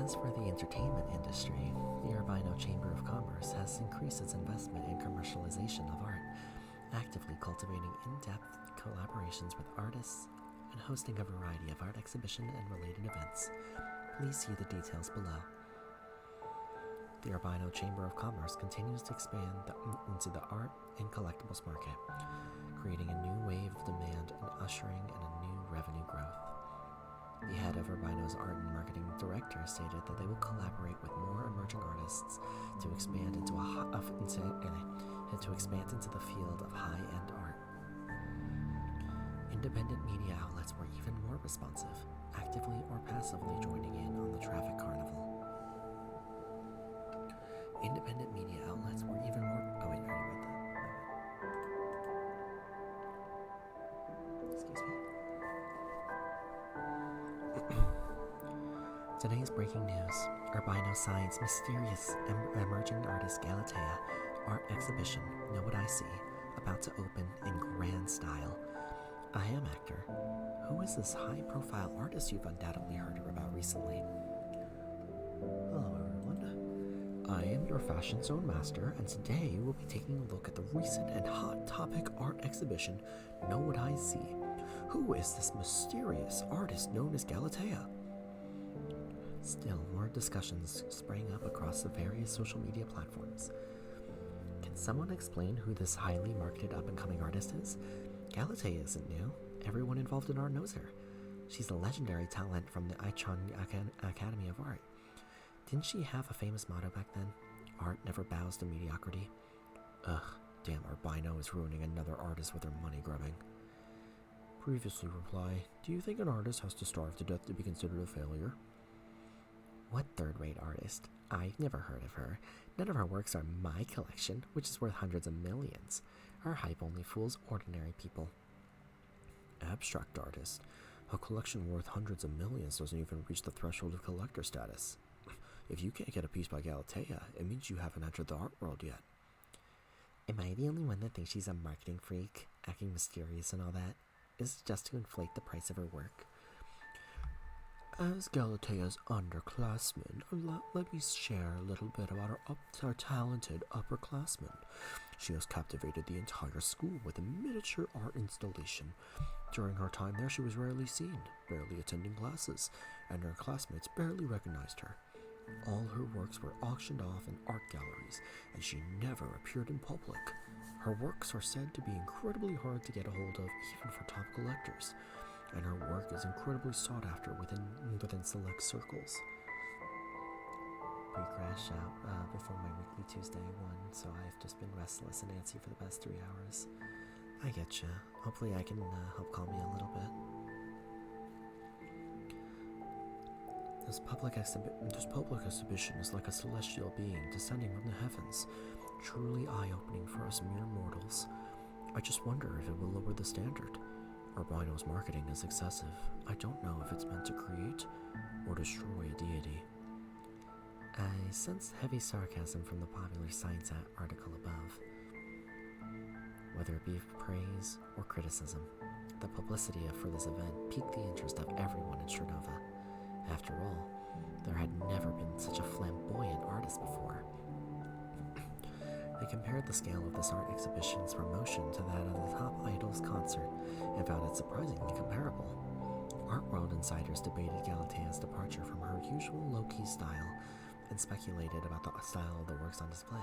As for the entertainment industry, the Urbino Chamber of Commerce has increased its investment in commercialization of art, actively cultivating in-depth collaborations with artists and hosting a variety of art exhibition and related events. Please see the details below. The Urbino Chamber of Commerce continues to expand into the art and collectibles market, creating a new wave of demand and ushering in a new revenue growth. The head of Urbino's art and marketing director stated that they will collaborate with more emerging artists to expand into the field of high-end art. Independent media outlets were even more responsive, actively or passively joining in on the traffic carnival. Independent media outlets were even more... Oh wait, I already read that. Excuse me. Today's breaking news. Urbino Science mysterious emerging artist Galatea art exhibition, Know What I See, about to open in grand style. I am actor. Who is this high-profile artist you've undoubtedly heard about recently? Hello, everyone. I am your fashion zone master, and today we'll be taking a look at the recent and hot topic art exhibition, Know What I See. Who is this mysterious artist known as Galatea? Still, more discussions sprang up across the various social media platforms. Can someone explain who this highly marketed up-and-coming artist is? Galatea isn't new. Everyone involved in art knows her. She's a legendary talent from the Aichon Academy of Art. Didn't she have a famous motto back then? Art never bows to mediocrity. Ugh, damn Urbino is ruining another artist with her money grubbing. Previously reply, do you think an artist has to starve to death to be considered a failure? What third-rate artist? I've never heard of her. None of her works are my collection, which is worth hundreds of millions. Her hype only fools ordinary people. Abstract artist. A collection worth hundreds of millions doesn't even reach the threshold of collector status. If you can't get a piece by Galatea, it means you haven't entered the art world yet. Am I the only one that thinks she's a marketing freak, acting mysterious and all that? Is it just to inflate the price of her work? As Galatea's underclassman, let me share a little bit about her talented upperclassman. She has captivated the entire school with a miniature art installation. During her time there, she was rarely seen, barely attending classes, and her classmates barely recognized her. All her works were auctioned off in art galleries, and she never appeared in public. Her works are said to be incredibly hard to get a hold of even for top collectors, and her work is incredibly sought after within select circles. Pre-crash out before my weekly Tuesday one, so I've just been restless and antsy for the past 3 hours. I get you. Hopefully I can help calm you a little bit. This public exhibition is like a celestial being descending from the heavens, truly eye-opening for us mere mortals. I just wonder if it will lower the standard. Albino's marketing is excessive. I don't know if it's meant to create or destroy a deity. I sense heavy sarcasm from the popular science article above. Whether it be praise or criticism, the publicity for this event piqued the interest of everyone in Strinova. After all, there had never been such a flamboyant artist before. They compared the scale of this art exhibition's promotion to that of the top idol's concert and found it surprisingly comparable. Art World insiders debated Galatea's departure from her usual low-key style and speculated about the style of the works on display.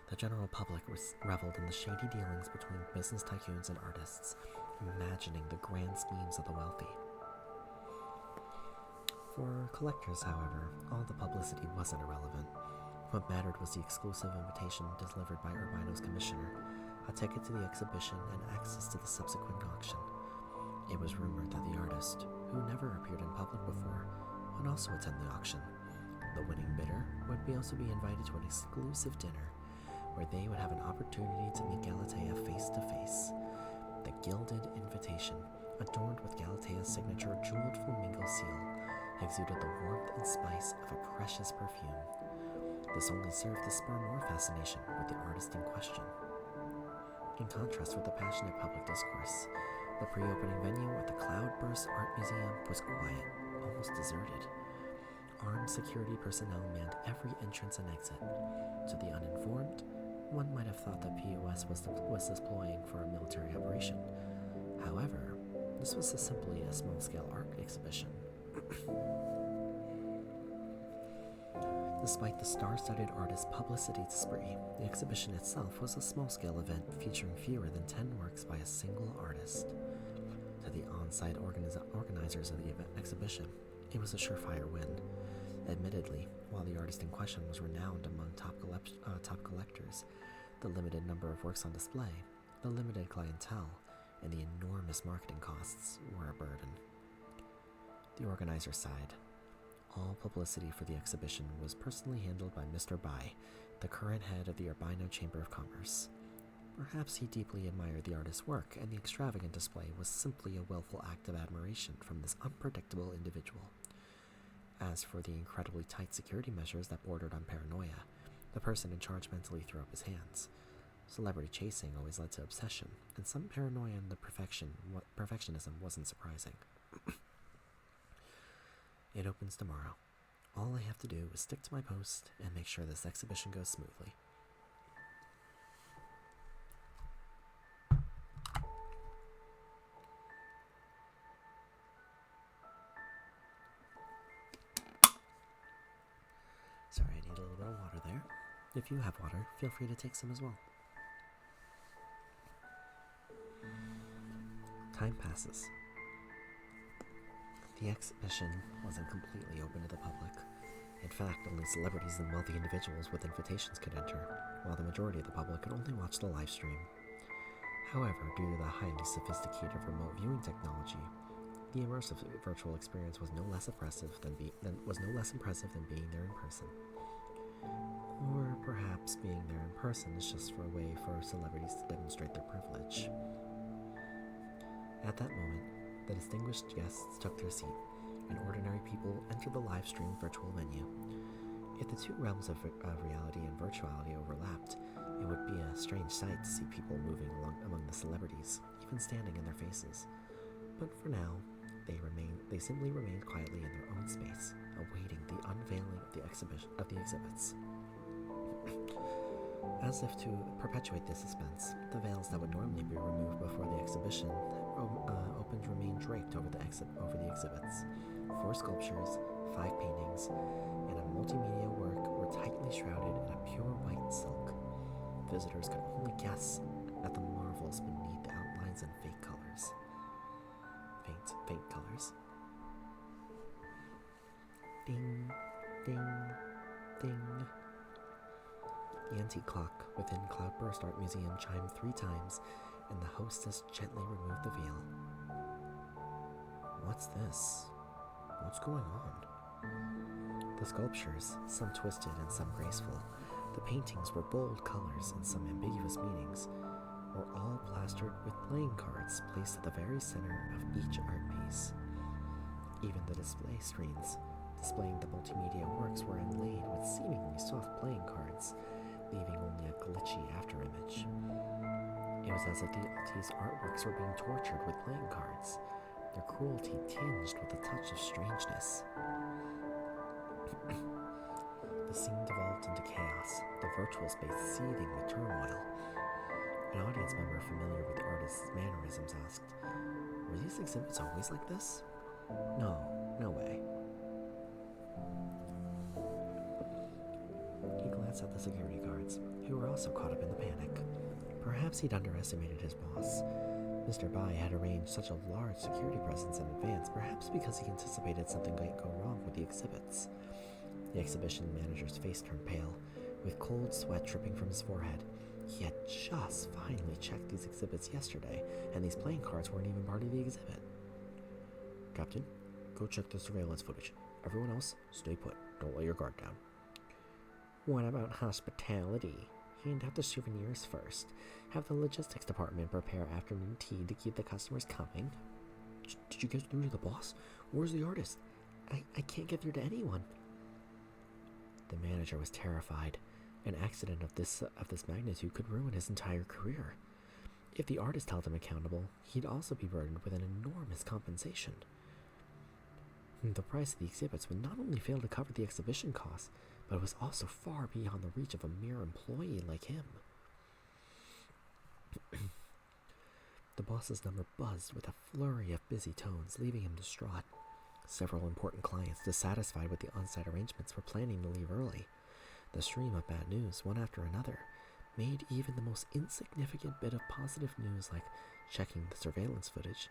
The general public reveled in the shady dealings between business tycoons and artists, imagining the grand schemes of the wealthy. For collectors, however, all the publicity wasn't irrelevant. What mattered was the exclusive invitation delivered by Urbino's commissioner, a ticket to the exhibition, and access to the subsequent auction. It was rumored that the artist, who never appeared in public before, would also attend the auction. The winning bidder would also be invited to an exclusive dinner, where they would have an opportunity to meet Galatea face to face. The gilded invitation, adorned with Galatea's signature jeweled flamingo seal, exuded the warmth and spice of a precious perfume. This only served to spur more fascination with the artist in question. In contrast with the passionate public discourse, the pre-opening venue at the Cloudburst Art Museum was quiet, almost deserted. Armed security personnel manned every entrance and exit. To the uninformed, one might have thought that POS was deploying for a military operation. However, this was simply a small-scale art exhibition. Despite the star-studded artist's publicity spree, the exhibition itself was a small-scale event featuring fewer than 10 works by a single artist. To the on-site organizers of the exhibition, it was a surefire win. Admittedly, while the artist in question was renowned among top collectors, the limited number of works on display, the limited clientele, and the enormous marketing costs were a burden. The organizer sighed. All publicity for the exhibition was personally handled by Mr. Bai, the current head of the Urbino Chamber of Commerce. Perhaps he deeply admired the artist's work, and the extravagant display was simply a willful act of admiration from this unpredictable individual. As for the incredibly tight security measures that bordered on paranoia, the person in charge mentally threw up his hands. Celebrity chasing always led to obsession, and some paranoia in the perfectionism wasn't surprising. It opens tomorrow. All I have to do is stick to my post and make sure this exhibition goes smoothly. Sorry, I need a little bit of water there. If you have water, feel free to take some as well. Time passes. The exhibition wasn't completely open to the public. In fact, only celebrities and wealthy individuals with invitations could enter, while the majority of the public could only watch the live stream. However, due to the highly sophisticated remote viewing technology, the immersive virtual experience was no less impressive than being there in person. Or perhaps being there in person is just a way for celebrities to demonstrate their privilege. At that moment, the distinguished guests took their seat, and ordinary people entered the live-stream virtual venue. If the two realms of reality and virtuality overlapped, it would be a strange sight to see people moving among the celebrities, even standing in their faces. But for now, they simply remained quietly in their own space, awaiting the unveiling of the exhibits. As if to perpetuate this suspense, the veils that would normally be removed before the exhibition opened remained draped over the exhibits. 4 sculptures, 5 paintings, and a multimedia work were tightly shrouded in a pure white silk. Visitors could only guess at the marvels beneath the outlines and faint colors. Ding, ding, ding. The antique clock within Cloudburst Art Museum chimed 3 times, and the hostess gently removed the veil. What's this? What's going on? The sculptures, some twisted and some graceful, the paintings were bold colors and some ambiguous meanings, were all plastered with playing cards placed at the very center of each art piece. Even the display screens displaying the multimedia works were inlaid with seemingly soft playing cards, leaving only a glitchy afterimage. It was as if the artist's artworks were being tortured with playing cards, their cruelty tinged with a touch of strangeness. The scene devolved into chaos, the virtual space seething with turmoil. An audience member familiar with the artist's mannerisms asked, "Were these exhibits always like this?" No way. He glanced at the security guards, who were also caught up in the panic. Perhaps he'd underestimated his boss. Mr. Bai had arranged such a large security presence in advance, perhaps because he anticipated something might go wrong with the exhibits. The exhibition manager's face turned pale, with cold sweat dripping from his forehead. He had just finally checked these exhibits yesterday, and these playing cards weren't even part of the exhibit. "Captain, go check the surveillance footage. Everyone else, stay put. Don't let your guard down." "What about hospitality? Hand out the souvenirs first. Have the logistics department prepare afternoon tea to keep the customers coming." Did you get through to the boss? Where's the artist?" I can't get through to anyone." The manager was terrified. An accident of this magnitude could ruin his entire career. If the artist held him accountable, he'd also be burdened with an enormous compensation. The price of the exhibits would not only fail to cover the exhibition costs, but it was also far beyond the reach of a mere employee like him. The boss's number buzzed with a flurry of busy tones, leaving him distraught. Several important clients, dissatisfied with the on-site arrangements, were planning to leave early. The stream of bad news, one after another, made even the most insignificant bit of positive news, like checking the surveillance footage,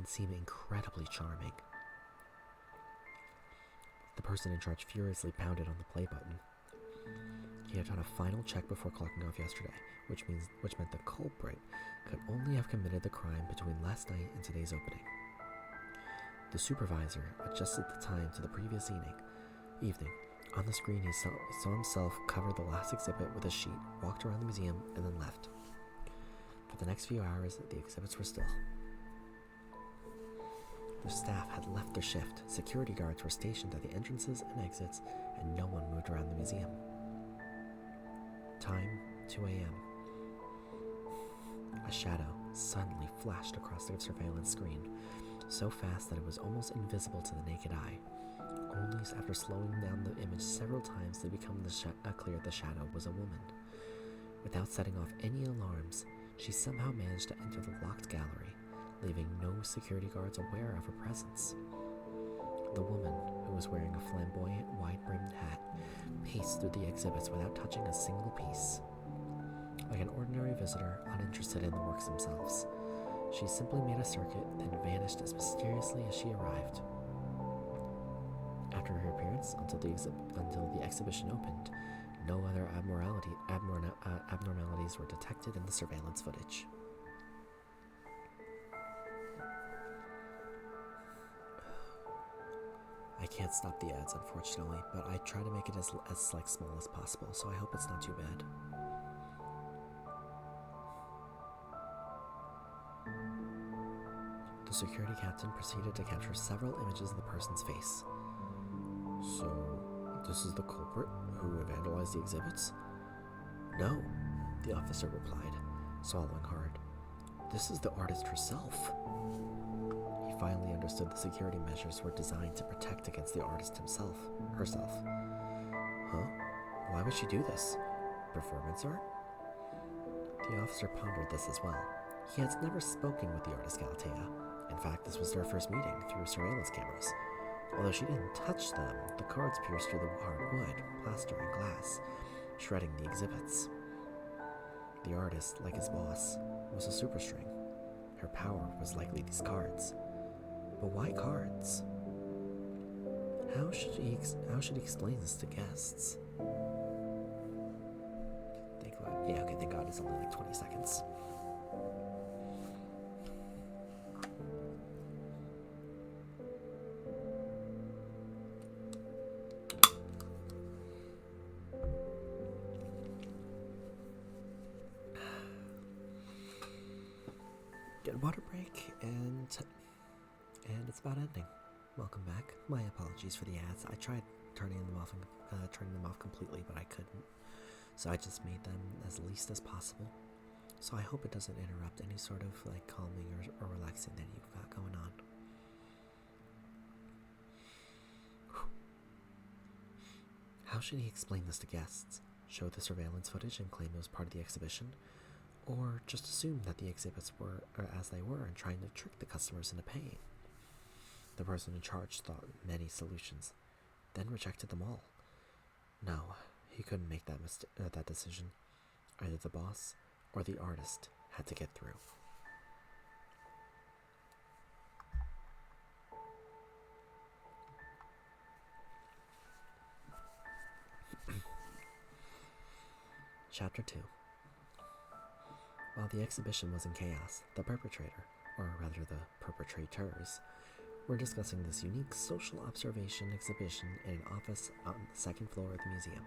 seem incredibly charming. The person in charge furiously pounded on the play button. He had done a final check before clocking off yesterday, which meant the culprit could only have committed the crime between last night and today's opening. The supervisor adjusted the time to the previous evening. On the screen, he saw himself cover the last exhibit with a sheet, walked around the museum, and then left. For the next few hours, the exhibits were still. The staff had left their shift. Security guards were stationed at the entrances and exits, and no one moved around the museum. Time, 2 a.m. A shadow suddenly flashed across the surveillance screen, so fast that it was almost invisible to the naked eye. Only after slowing down the image several times did it become clear the shadow was a woman. Without setting off any alarms, she somehow managed to enter the locked gallery, leaving no security guards aware of her presence. The woman, who was wearing a flamboyant, wide-brimmed hat, paced through the exhibits without touching a single piece. Like an ordinary visitor, uninterested in the works themselves, she simply made a circuit, then vanished as mysteriously as she arrived. After her appearance, until the exhibition opened, no other abnormalities were detected in the surveillance footage. I can't stop the ads, unfortunately, but I try to make it as small as possible, so I hope it's not too bad. The security captain proceeded to capture several images of the person's face. "So, this is the culprit who vandalized the exhibits?" "No," the officer replied, swallowing hard. "This is the artist herself." He finally understood the security measures were designed to protect against the artist herself. Huh? Why would she do this? Performance art? The officer pondered this as well. He had never spoken with the artist Galatea. In fact, this was their first meeting through surveillance cameras. Although she didn't touch them, the cards pierced through the hard wood, plaster, and glass, shredding the exhibits. The artist, like his boss, was a superstring. Her power was likely these cards. But why cards? How should he explain this to guests? Yeah, okay, thank God it's only like 20 seconds. Get a water break, and it's about ending. Welcome back. My apologies for the ads. I tried turning them off completely, but I couldn't. So I just made them as least as possible. So I hope it doesn't interrupt any sort of like calming or relaxing that you've got going on. How should he explain this to guests? Show the surveillance footage and claim it was part of the exhibition? Or just assume that the exhibits were as they were and trying to trick the customers into paying? The person in charge thought many solutions, then rejected them all. No, he couldn't make that decision. Either the boss or the artist had to get through. Chapter 2. While the exhibition was in chaos, the perpetrator, or rather the perpetrators, were discussing this unique social observation exhibition in an office on the second floor of the museum.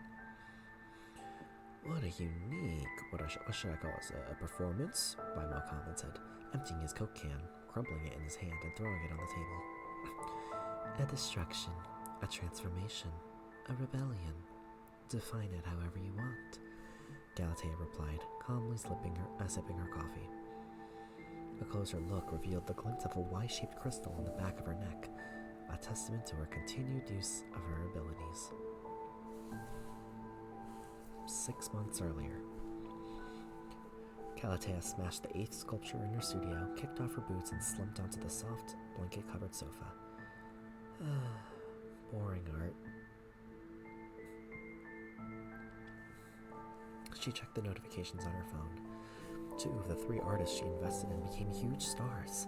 What a unique, what should I call this, a performance? Bimo commented, emptying his Coke can, crumpling it in his hand and throwing it on the table. A destruction, a transformation, a rebellion. Define it however you want, Galatea replied, calmly sipping her coffee. A closer look revealed the glint of a Y-shaped crystal on the back of her neck, a testament to her continued use of her abilities. 6 months earlier, Galatea smashed the 8th sculpture in her studio, kicked off her boots, and slumped onto the soft, blanket-covered sofa. Boring art. She checked the notifications on her phone. 2 of the 3 artists she invested in became huge stars,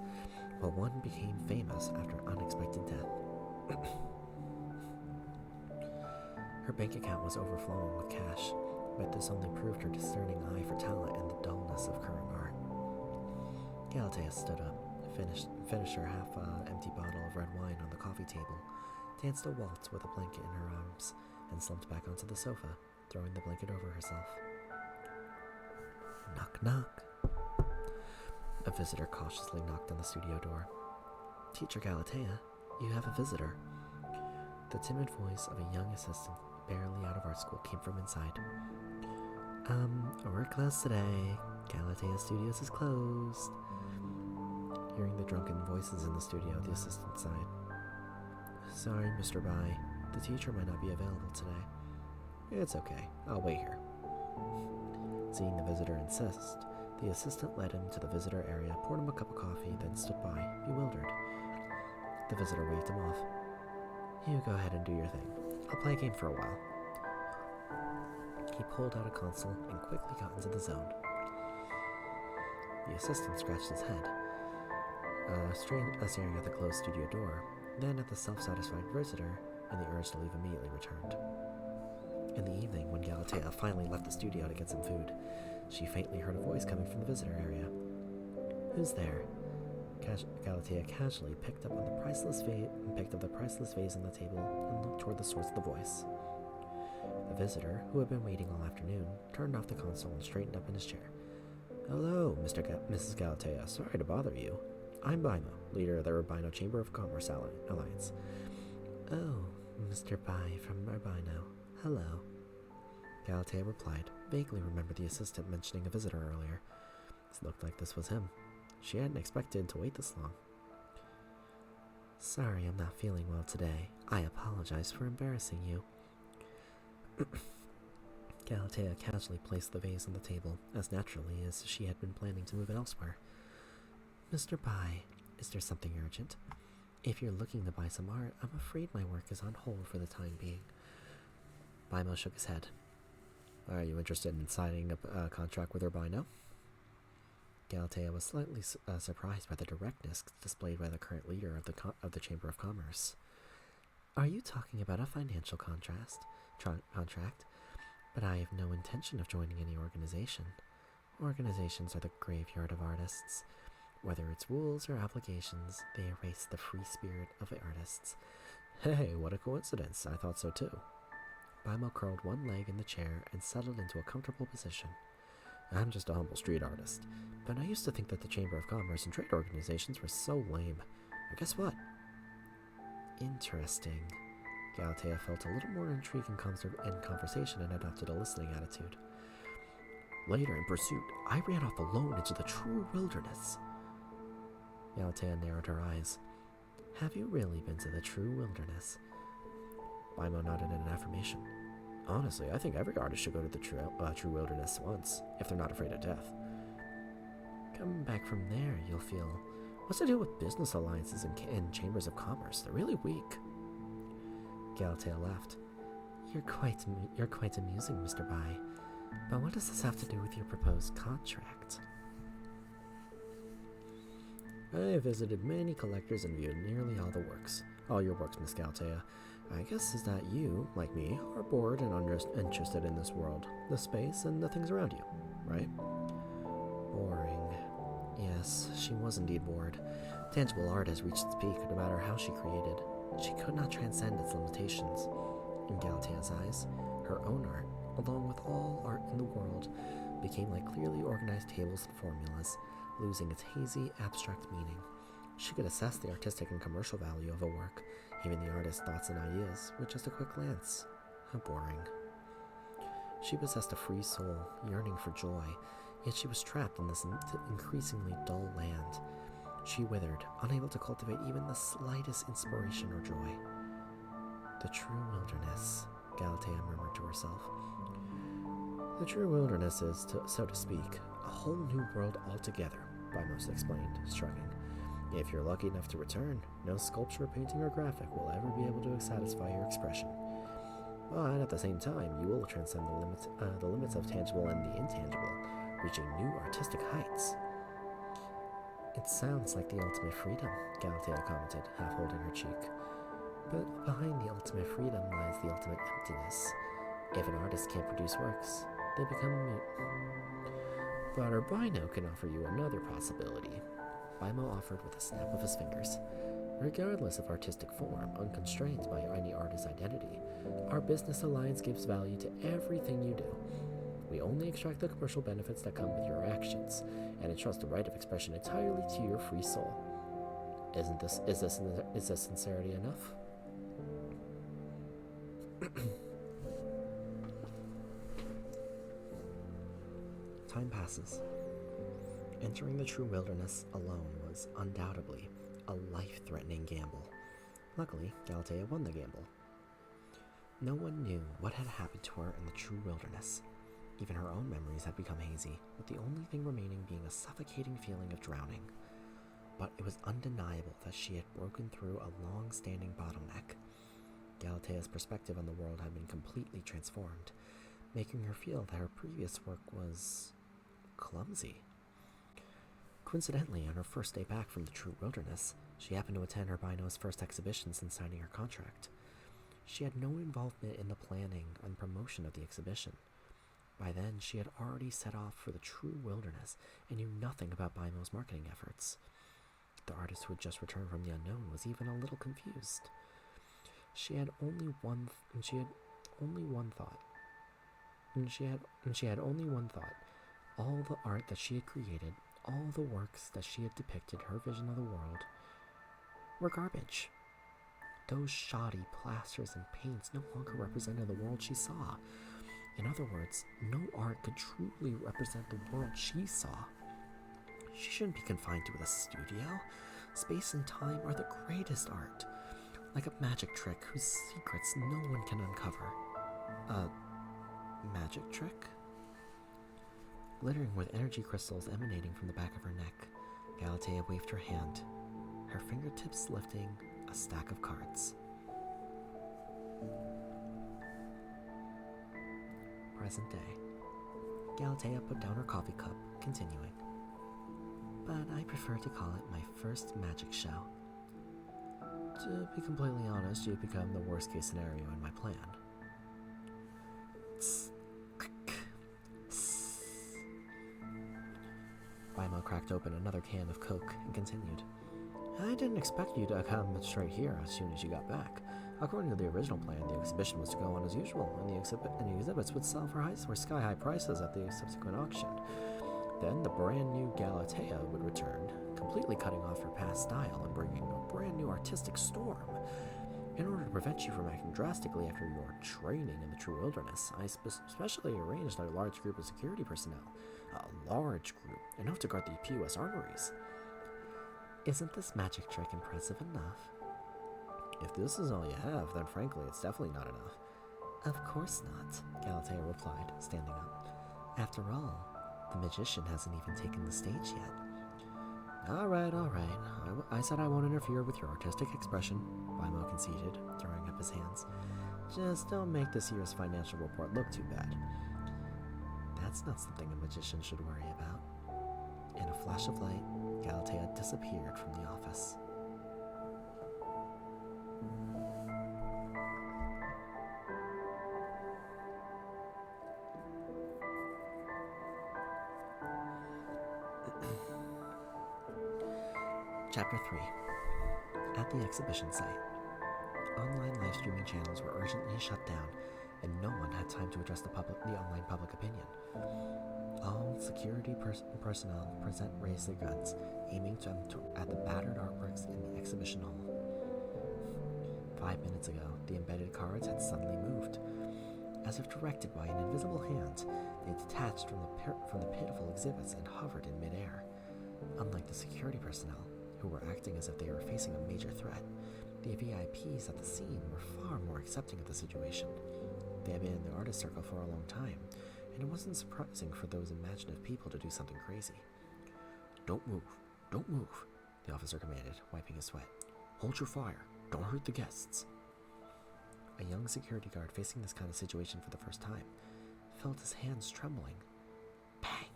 while one became famous after an unexpected death. Her bank account was overflowing with cash, but this only proved her discerning eye for talent and the dullness of current art. Galatea stood up, finished her half-empty bottle of red wine on the coffee table, danced a waltz with a blanket in her arms, and slumped back onto the sofa, throwing the blanket over herself. Knock, knock. A visitor cautiously knocked on the studio door. Teacher Galatea, you have a visitor. The timid voice of a young assistant barely out of art school came from inside. We're closed today. Galatea Studios is closed. Hearing the drunken voices in the studio, the assistant sighed. Sorry, Mr. Bai. The teacher might not be available today. It's okay. I'll wait here. Seeing the visitor insist, the assistant led him to the visitor area, poured him a cup of coffee, then stood by, bewildered. The visitor waved him off. You go ahead and do your thing. I'll play a game for a while. He pulled out a console and quickly got into the zone. The assistant scratched his head, staring at the closed studio door, then at the self-satisfied visitor, and the urge to leave immediately returned. In the evening, when Galatea finally left the studio to get some food, she faintly heard a voice coming from the visitor area. Who's there? Galatea casually picked up the priceless vase on the table and looked toward the source of the voice. The visitor, who had been waiting all afternoon, turned off the console and straightened up in his chair. Hello, Mrs. Galatea. Sorry to bother you. I'm Bimo, leader of the Urbino Chamber of Commerce Alliance. Oh, Mr. Bai from Urbino. Hello. Galatea replied, vaguely remembered the assistant mentioning a visitor earlier. It looked like this was him. She hadn't expected to wait this long. Sorry, I'm not feeling well today. I apologize for embarrassing you. Galatea casually placed the vase on the table, as naturally as she had been planning to move it elsewhere. Mr. Bai, is there something urgent? If you're looking to buy some art, I'm afraid my work is on hold for the time being. Bimo shook his head. Are you interested in signing a contract with Urbino? Galatea was slightly surprised by the directness displayed by the current leader of the Chamber of Commerce. Are you talking about a financial contract? But I have no intention of joining any organization. Organizations are the graveyard of artists. Whether it's rules or obligations, they erase the free spirit of artists. Hey, what a coincidence. I thought so too. Bimo curled one leg in the chair and settled into a comfortable position. I'm just a humble street artist, but I used to think that the Chamber of Commerce and trade organizations were so lame. And guess what? Interesting. Galatea felt a little more intrigue in conversation and adopted a listening attitude. Later, in pursuit, I ran off alone into the true wilderness. Galatea narrowed her eyes. Have you really been to the true wilderness? Bimo nodded in affirmation. Honestly, I think every artist should go to the true wilderness once, if they're not afraid of death. Coming back from there, you'll feel, what's to do with business alliances and chambers of commerce? They're really weak. Galatea laughed. You're quite amusing, Mr. Bai. But what does this have to do with your proposed contract? I visited many collectors and viewed nearly all the works. All your works, Miss Galatea. I guess is that you, like me, are bored and interested in this world, the space, and the things around you, right? Boring. Yes, she was indeed bored. Tangible art has reached its peak, no matter how she created. She could not transcend its limitations. In Galatea's eyes, her own art, along with all art in the world, became like clearly organized tables and formulas, losing its hazy, abstract meaning. She could assess the artistic and commercial value of a work, even the artist's thoughts and ideas, with just a quick glance. How boring. She possessed a free soul, yearning for joy, yet she was trapped in this increasingly dull land. She withered, unable to cultivate even the slightest inspiration or joy. The true wilderness, Galatea murmured to herself. The true wilderness is, so to speak, a whole new world altogether, Bimos explained, shrugging. If you're lucky enough to return, no sculpture, painting, or graphic will ever be able to satisfy your expression. But at the same time, you will transcend the limits of tangible and the intangible, reaching new artistic heights. It sounds like the ultimate freedom, Galatea commented, half holding her cheek. But behind the ultimate freedom lies the ultimate emptiness. If an artist can't produce works, they become moot. But our Bino can offer you another possibility. Bimo offered with a snap of his fingers. Regardless of artistic form, unconstrained by any artist's identity, our business alliance gives value to everything you do. We only extract the commercial benefits that come with your actions, and entrust the right of expression entirely to your free soul. Is this sincerity enough? Time passes. Entering the true wilderness alone was undoubtedly a life-threatening gamble. Luckily, Galatea won the gamble. No one knew what had happened to her in the true wilderness. Even her own memories had become hazy, with the only thing remaining being a suffocating feeling of drowning. But it was undeniable that she had broken through a long-standing bottleneck. Galatea's perspective on the world had been completely transformed, making her feel that her previous work was clumsy. Coincidentally, on her first day back from the true wilderness, she happened to attend her Bino's first exhibition since signing her contract. She had no involvement in the planning and promotion of the exhibition. By then, she had already set off for the true wilderness and knew nothing about Bimo's marketing efforts. The artist who had just returned from the unknown was even a little confused. She had only one thought. All the art that she had created, all the works that she had depicted her vision of the world, were garbage. Those shoddy plasters and paints no longer represented the world she saw. In other words, no art could truly represent the world she saw. She shouldn't be confined to a studio. Space and time are the greatest art, like a magic trick whose secrets no one can uncover. A magic trick? Glittering with energy crystals emanating from the back of her neck, Galatea waved her hand, her fingertips lifting a stack of cards. Present day. Galatea put down her coffee cup, continuing. But I prefer to call it my first magic show. To be completely honest, you've become the worst case scenario in my plan. Grandma cracked open another can of Coke and continued. I didn't expect you to come straight here as soon as you got back. According to the original plan, the exhibition was to go on as usual, and the exhibits would sell for sky-high prices at the subsequent auction. Then the brand new Galatea would return, completely cutting off her past style and bringing a brand new artistic storm. In order to prevent you from acting drastically after your training in the true wilderness, I specially arranged a large group of security personnel. A large group, enough to guard the POS armories. Isn't this magic trick impressive enough? If this is all you have, then frankly, it's definitely not enough. Of course not, Galatea replied, standing up. After all, the magician hasn't even taken the stage yet. All right. I said I won't interfere with your artistic expression, Bimo conceded, throwing up his hands. Just don't make this year's financial report look too bad. That's not something a magician should worry about. In a flash of light, Galatea disappeared from the office. Chapter 3. At the exhibition site. Online live streaming channels were urgently shut down, and no one had time to address the online public opinion. All security personnel raised their guns, aiming at the battered artworks in the exhibition hall. 5 minutes ago, the embedded cards had suddenly moved. As if directed by an invisible hand, they detached from the pitiful exhibits and hovered in midair. Unlike the security personnel, who were acting as if they were facing a major threat, the VIPs at the scene were far more accepting of the situation. They had been in the artist circle for a long time, and it wasn't surprising for those imaginative people to do something crazy. Don't move, the officer commanded, wiping his sweat. Hold your fire, don't hurt the guests. A young security guard facing this kind of situation for the first time felt his hands trembling. Bang!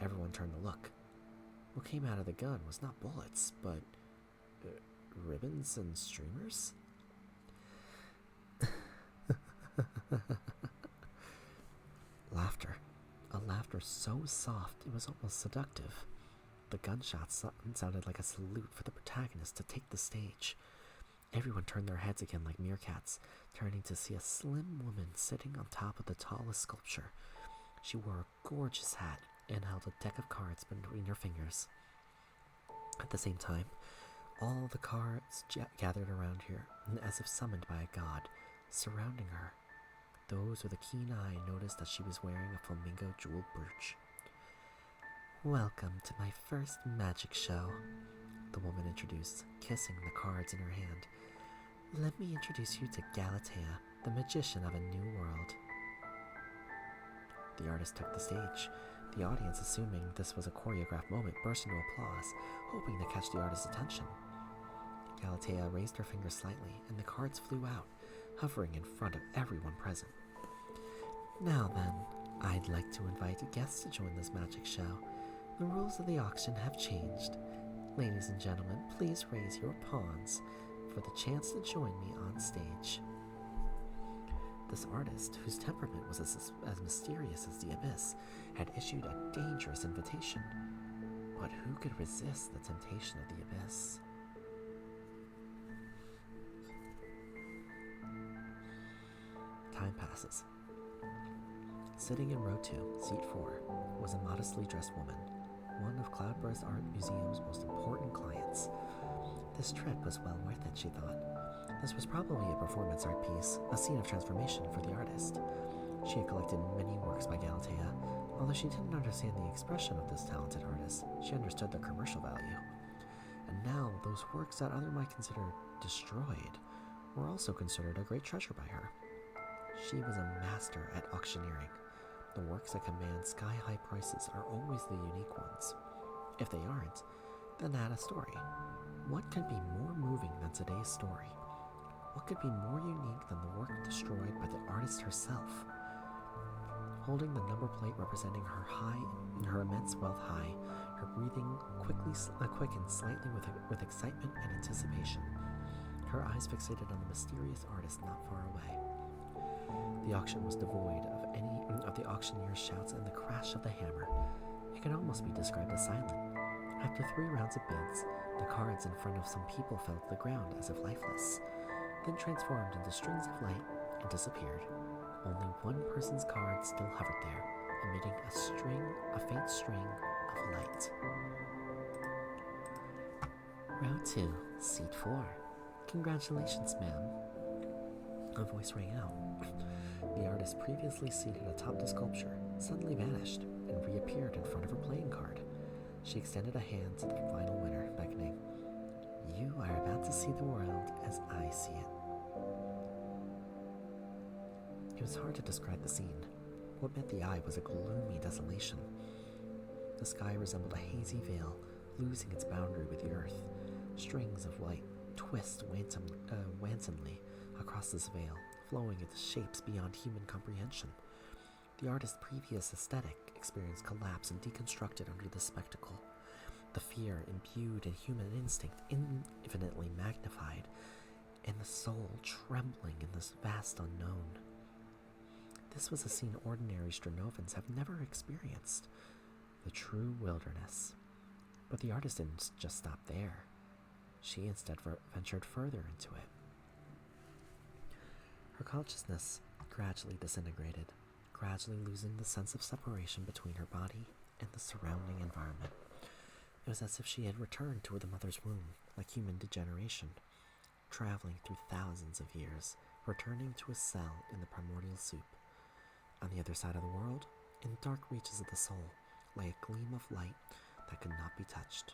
Everyone turned to look. What came out of the gun was not bullets, but ribbons and streamers? Laughter. A laughter so soft it was almost seductive. The gunshots sounded like a salute for the protagonist to take the stage. Everyone turned their heads again like meerkats, turning to see a slim woman sitting on top of the tallest sculpture. She wore a gorgeous hat and held a deck of cards between her fingers. At the same time, all the cards gathered around her, as if summoned by a god, surrounding her. Those with a keen eye noticed that she was wearing a flamingo jeweled brooch. Welcome to my first magic show, the woman introduced, kissing the cards in her hand. Let me introduce you to Galatea, the magician of a new world. The artist took the stage. The audience, assuming this was a choreographed moment, burst into applause, hoping to catch the artist's attention. Galatea raised her finger slightly, and the cards flew out, hovering in front of everyone present. Now then, I'd like to invite guests to join this magic show. The rules of the auction have changed. Ladies and gentlemen, please raise your pawns for the chance to join me on stage. This artist, whose temperament was as mysterious as the abyss, had issued a dangerous invitation. But who could resist the temptation of the abyss? Time passes. Sitting in row 2, seat 4, was a modestly dressed woman, one of Cloudburst Art Museum's most important clients. This trip was well worth it, she thought. This was probably a performance art piece, a scene of transformation for the artist. She had collected many works by Galatea. Although she didn't understand the expression of this talented artist, she understood their commercial value. And now, those works that others might consider destroyed were also considered a great treasure by her. She was a master at auctioneering. The works that command sky-high prices are always the unique ones. If they aren't, then add a story. What could be more moving than today's story? What could be more unique than the work destroyed by the artist herself? Holding the number plate representing her immense wealth high, her breathing quickened slightly with excitement and anticipation. Her eyes fixated on the mysterious artist not far away. The auction was devoid of any of the auctioneer's shouts and the crash of the hammer. It can almost be described as silent. After 3 rounds of bids, the cards in front of some people fell to the ground as if lifeless, then transformed into strings of light and disappeared. Only one person's card still hovered there, emitting a faint string of light. Round 2, seat 4. Congratulations, ma'am. A voice rang out. The artist previously seated atop the sculpture suddenly vanished and reappeared in front of her playing card. She extended a hand to the final winner, beckoning. You are about to see the world as I see it. It was hard to describe the scene. What met the eye was a gloomy desolation. The sky resembled a hazy veil, losing its boundary with the earth. Strings of light twist wantonly across this veil, flowing into shapes beyond human comprehension. The artist's previous aesthetic experience collapsed and deconstructed under this spectacle. The fear imbued in human instinct infinitely magnified, and the soul trembling in this vast unknown. This was a scene ordinary Strinovans have never experienced, the true wilderness. But the artist didn't just stop there. She instead ventured further into it. Her consciousness gradually disintegrated, gradually losing the sense of separation between her body and the surrounding environment. It was as if she had returned to the mother's womb, like human degeneration, traveling through thousands of years, returning to a cell in the primordial soup. On the other side of the world, in the dark reaches of the soul, lay a gleam of light that could not be touched.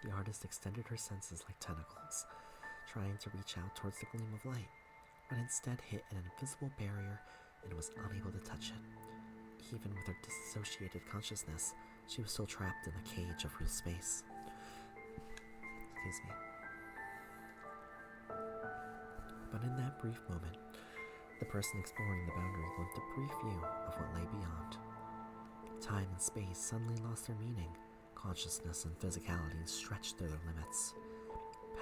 The artist extended her senses like tentacles, trying to reach out towards the gleam of light, but instead hit an invisible barrier and was unable to touch it. Even with her dissociated consciousness, she was still trapped in the cage of real space. Excuse me. But in that brief moment, the person exploring the boundary glimpsed a brief view of what lay beyond. Time and space suddenly lost their meaning. Consciousness and physicality stretched to their limits.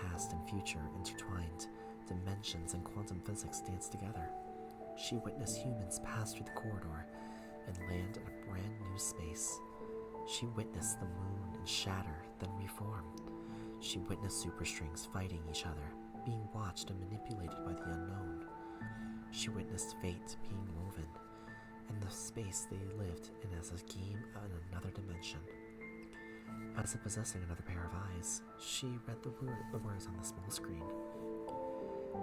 Past and future intertwined, dimensions and quantum physics danced together. She witnessed humans pass through the corridor and land in a brand new space. She witnessed the moon shatter, then reform. She witnessed superstrings fighting each other, being watched and manipulated by the unknown. She witnessed fate being woven, and the space they lived in as a game in another dimension. As if possessing another pair of eyes, she read the words on the small screen.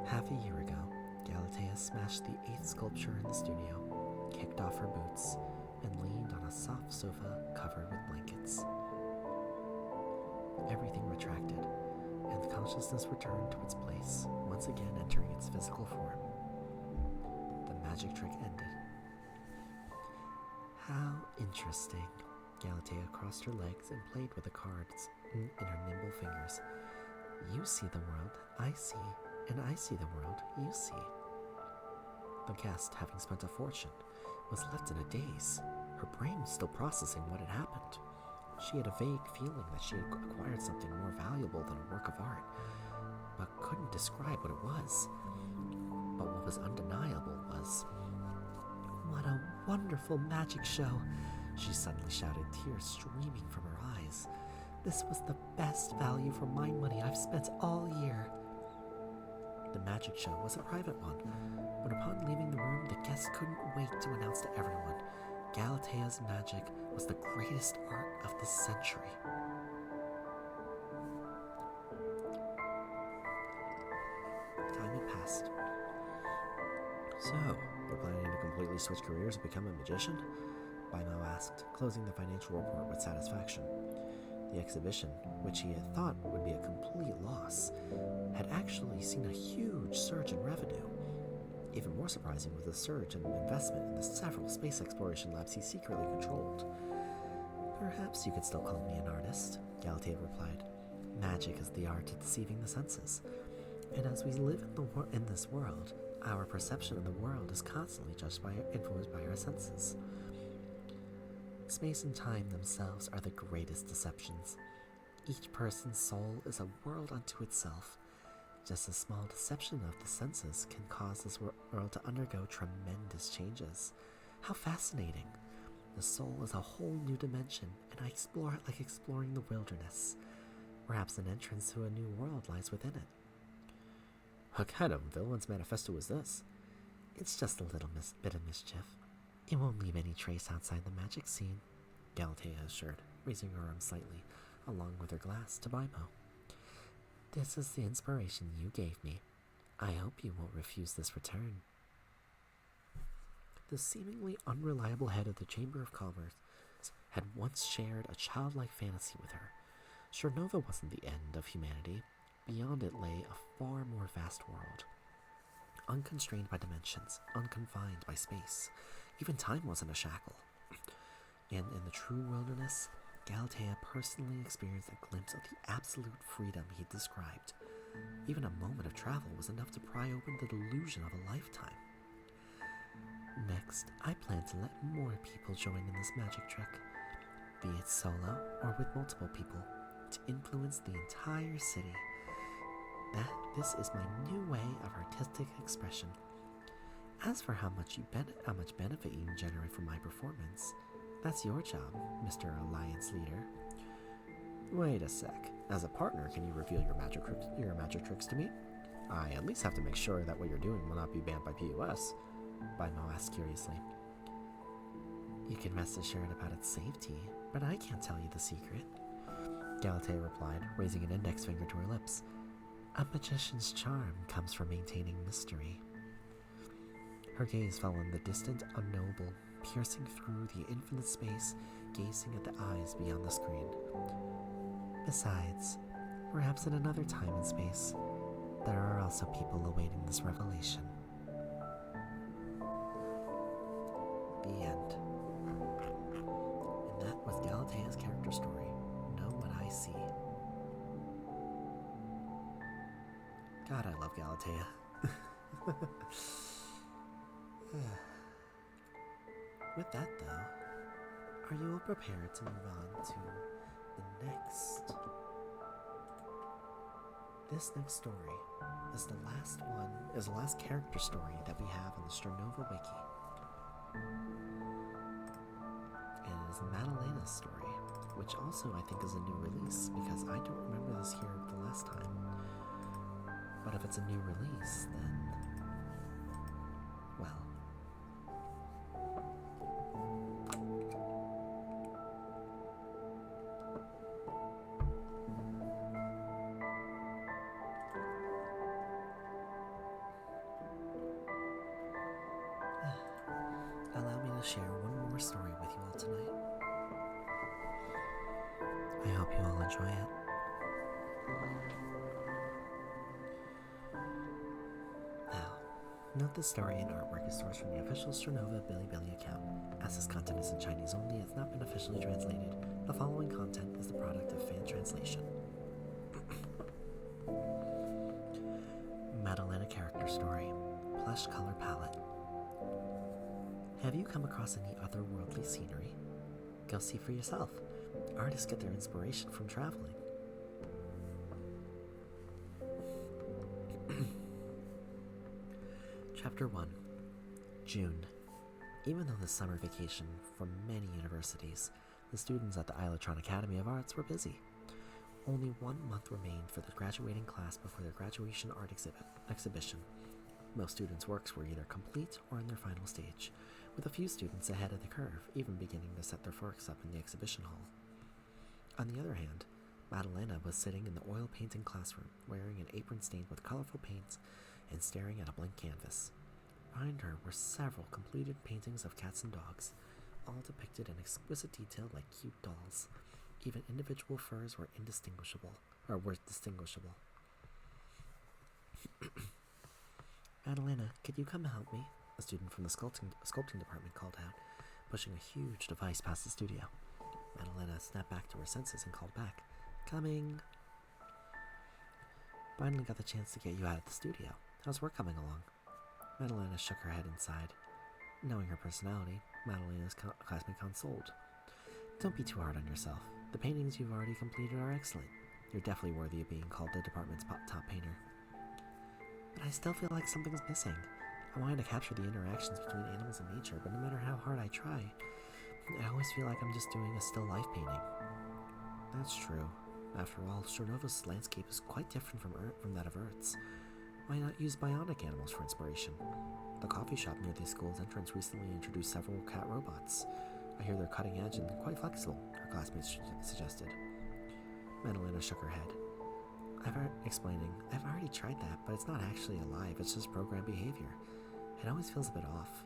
Half a year ago, Galatea smashed the 8th sculpture in the studio, kicked off her boots, and leaned on a soft sofa covered with blankets. Everything retracted, and the consciousness returned to its place, once again entering its physical form. The magic trick ended. How interesting. Galatea crossed her legs and played with the cards in her nimble fingers. You see the world, I see, and I see the world, you see. The guest, having spent a fortune, was left in a daze, her brain still processing what had happened. She had a vague feeling that she had acquired something more valuable than a work of art, but couldn't describe what it was. But what was undeniable was, what a wonderful magic show! She suddenly shouted, tears streaming from her eyes. This was the best value for my money I've spent all year. The magic show was a private one, but upon leaving the room, the guests couldn't wait to announce to everyone, Galatea's magic was the greatest art of the century. Time had passed. So, you're planning to completely switch careers and become a magician? Baimao asked, closing the financial report with satisfaction. The exhibition, which he had thought would be a complete loss, had actually seen a huge surge in revenue. Even more surprising was the surge in investment in the several space exploration labs he secretly controlled. Perhaps you could still call me an artist, Galatea replied. Magic is the art of deceiving the senses. And as we live in this world, our perception of the world is constantly influenced by our senses. Space and time themselves are the greatest deceptions. Each person's soul is a world unto itself. Just a small deception of the senses can cause this world to undergo tremendous changes. How fascinating! The soul is a whole new dimension, and I explore it like exploring the wilderness. Perhaps an entrance to a new world lies within it. What kind of villain's manifesto is this? It's just a little bit of mischief. It won't leave any trace outside the magic scene, Galatea assured, raising her arm slightly, along with her glass, to Bimo. This is the inspiration you gave me. I hope you won't refuse this return. The seemingly unreliable head of the Chamber of Commerce had once shared a childlike fantasy with her. Strinova wasn't the end of humanity. Beyond it lay a far more vast world. Unconstrained by dimensions, unconfined by space. Even time wasn't a shackle. And in the true wilderness, Galatea personally experienced a glimpse of the absolute freedom he described. Even a moment of travel was enough to pry open the delusion of a lifetime. Next, I plan to let more people join in this magic trick, be it solo or with multiple people, to influence the entire city. This is my new way of artistic expression. As for how much benefit you can generate from my performance, that's your job, Mr. Alliance Leader. Wait a sec. As a partner, can you reveal your magic tricks to me? I at least have to make sure that what you're doing will not be banned by POS. Bimo asked curiously. You can rest assured about its safety, but I can't tell you the secret, Galatea replied, raising an index finger to her lips. A magician's charm comes from maintaining mystery. Her gaze fell on the distant, unknowable, piercing through the infinite space, gazing at the eyes beyond the screen. Besides, perhaps in another time and space, there are also people awaiting this revelation. The end. And that was Galatea's character story, Know What I See. God, I love Galatea. With that, though, are you all prepared to move on to the next? This next story is the last character story that we have on the Strinova wiki. And it is Madalena's story, which also I think is a new release because I don't remember this here the last time. But if it's a new release, then, well. Allow me to share one more story with you all tonight. I hope you all enjoy it. Now, note the story and artwork is sourced from the official Strinova Bilibili account. As this content is in Chinese only, it's not been officially translated. The following content is the product of fan translation. Madalena character story. Plush color palette. Have you come across any otherworldly scenery? Go see for yourself. Artists get their inspiration from traveling. Chapter 1. June. Even though this summer vacation for many universities, the students at the Eilotron Academy of Arts were busy. Only 1 month remained for the graduating class before their graduation art exhibition. Most students' works were either complete or in their final stage, with a few students ahead of the curve, even beginning to set their works up in the exhibition hall. On the other hand, Madalena was sitting in the oil painting classroom, wearing an apron stained with colorful paints and staring at a blank canvas. Behind her were several completed paintings of cats and dogs, all depicted in exquisite detail like cute dolls. Even individual furs were distinguishable. Madalena, could you come help me? A student from the sculpting department called out, pushing a huge device past the studio. Madalena snapped back to her senses and called back, Coming! Finally got the chance to get you out of the studio. How's work coming along? Madalena shook her head and sighed. Knowing her personality, Madalena's classmate consoled. Don't be too hard on yourself. The paintings you've already completed are excellent. You're definitely worthy of being called the department's top painter. But I still feel like something's missing. I wanted to capture the interactions between animals and nature, but no matter how hard I try, I always feel like I'm just doing a still life painting. That's true. After all, Strinova's landscape is quite different from that of Earth's. Why not use bionic animals for inspiration? The coffee shop near the school's entrance recently introduced several cat robots. I hear they're cutting edge and quite flexible, her classmates suggested. Madalena shook her head. I've already tried that, but it's not actually alive, it's just programmed behavior. It always feels a bit off.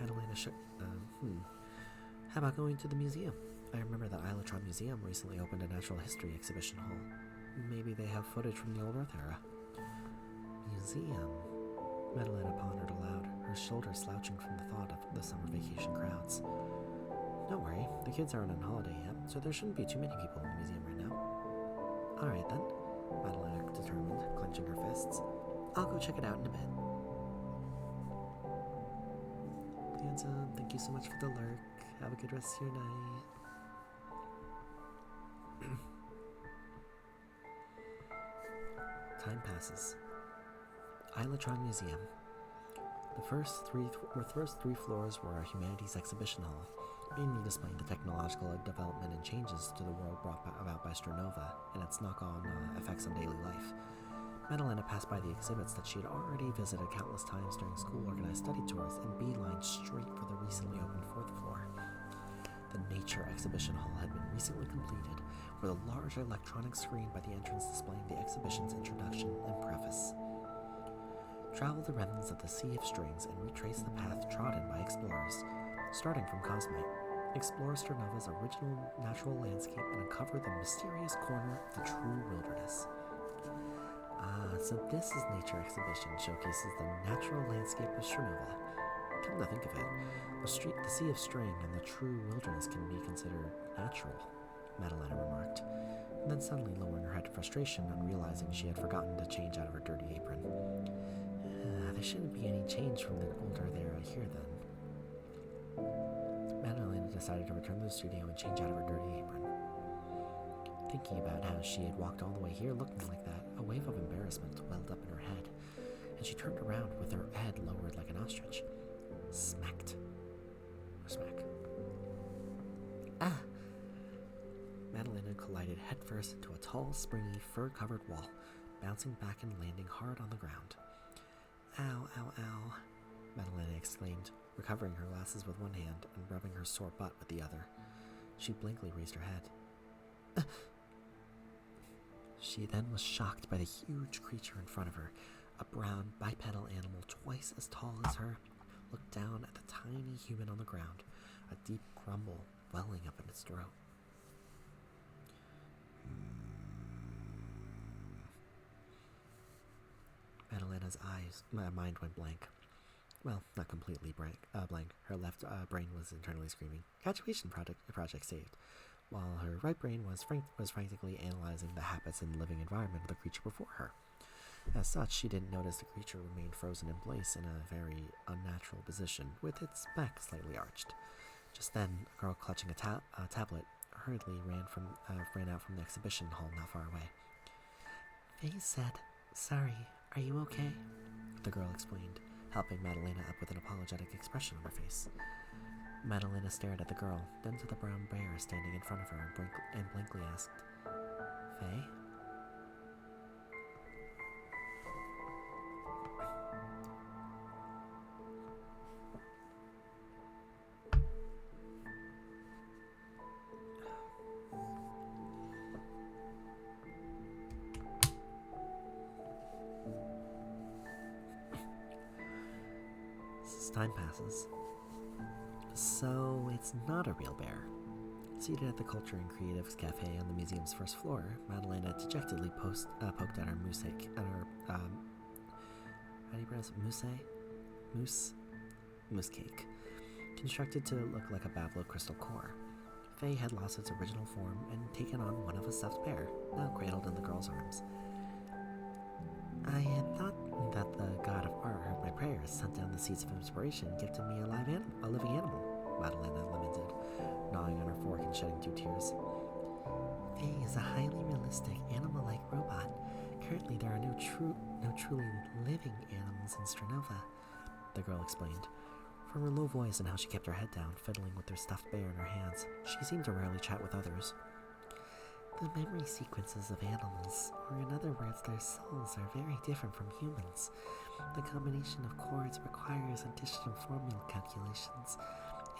Madalena shook. How about going to the museum? I remember that Islatron Museum recently opened a natural history exhibition hall. Maybe they have footage from the old Earth era. Museum? Madalena pondered aloud, her shoulders slouching from the thought of the summer vacation crowds. Don't worry, the kids aren't on holiday yet, so there shouldn't be too many people in the museum right now. Alright then, Madalena determined, clenching her fists. I'll go check it out in a bit. Handsome, thank you so much for the lurk. Have a good rest of your night. Time passes. Islatron Museum. The first three floors were a humanities exhibition hall, mainly displaying the technological development and changes to the world brought about by Strinova and its knock-on effects on daily life. Madalena passed by the exhibits that she had already visited countless times during school-organized study tours and beelined straight for the recently opened fourth floor. The Nature Exhibition Hall had been recently completed, with a large electronic screen by the entrance displaying the exhibition's introduction and preface. Travel the remnants of the Sea of Strings and retrace the path trodden by explorers. Starting from Cosmite, explore Strinova's original natural landscape and uncover the mysterious corner of the true wilderness. So this is Nature Exhibition showcases the natural landscape of Strinova. Come to think of it, the Sea of String and the true wilderness can be considered natural, Madalena remarked, and then suddenly lowering her head in frustration on realizing she had forgotten to change out of her dirty apron. There shouldn't be any change from the older era here then. Madalena decided to return to the studio and change out of her dirty apron. Thinking about how she had walked all the way here looking like that, a wave of embarrassment welled up in her head, and she turned around with her head lowered like an ostrich. Smacked. Or smack. Ah! Madalena collided headfirst into a tall, springy, fur-covered wall, bouncing back and landing hard on the ground. Ow, ow, ow, Madalena exclaimed, recovering her glasses with one hand and rubbing her sore butt with the other. She blankly raised her head. She then was shocked by the huge creature in front of her. A brown, bipedal animal twice as tall as her looked down at the tiny human on the ground, a deep grumble welling up in its throat. Madalena's mind went blank. Well, not completely blank. Her left brain was internally screaming, "Graduation project saved," while her right brain was frantically analyzing the habits and living environment of the creature before her. As such, she didn't notice the creature remained frozen in place in a very unnatural position, with its back slightly arched. Just then, a girl clutching a tablet hurriedly ran out from the exhibition hall not far away. Faye said, "Sorry, are you okay?" the girl explained, helping Madalena up with an apologetic expression on her face. Madalena stared at the girl, then to the brown bear standing in front of her and blankly asked, "Faye?" As time passes. So, it's not a real bear. Seated at the Culture and Creatives Cafe on the museum's first floor, Madalena dejectedly poked at her moose cake, constructed to look like a Bablo crystal core. Faye had lost its original form and taken on one of a stuffed bear, now cradled in the girl's arms. I had thought that the god of art heard my prayers, sent down the seeds of inspiration, and gifted me a living animal, Madalena lamented, gnawing on her fork and shedding 2 tears. Faye is a highly realistic, animal-like robot. Currently, there are no truly living animals in Strinova, the girl explained. From her low voice and how she kept her head down, fiddling with her stuffed bear in her hands, she seemed to rarely chat with others. The memory sequences of animals, or in other words, their souls, are very different from humans. The combination of chords requires addition of formula calculations,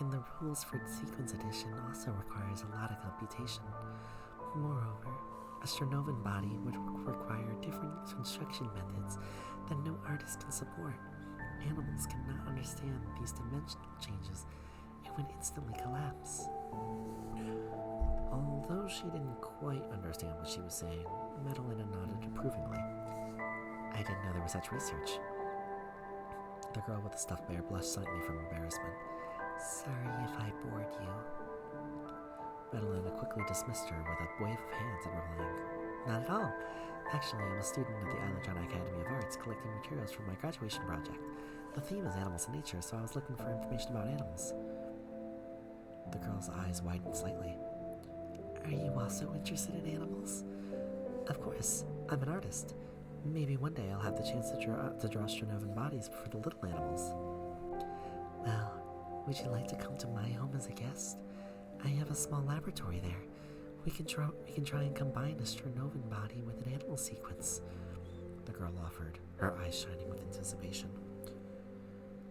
and the rules for sequence addition also requires a lot of computation. Moreover, a Strinovan body would require different construction methods that no artist can support. Animals cannot understand these dimensional changes and would instantly collapse. Although she didn't quite understand what she was saying, Madalena nodded approvingly. I didn't know there was such research. The girl with the stuffed bear blushed slightly from embarrassment. Sorry if I bored you. Madalena quickly dismissed her with a wave of hands and replying, Not at all. Actually, I'm a student at the Islandron Academy of Arts collecting materials for my graduation project. The theme is animals and nature, so I was looking for information about animals. The girl's eyes widened slightly. Are you also interested in animals? Of course, I'm an artist. Maybe one day I'll have the chance to draw Strinovan bodies for the little animals. Well, would you like to come to my home as a guest? I have a small laboratory there. We can try and combine a Strinovan body with an animal sequence. The girl offered, her eyes shining with anticipation.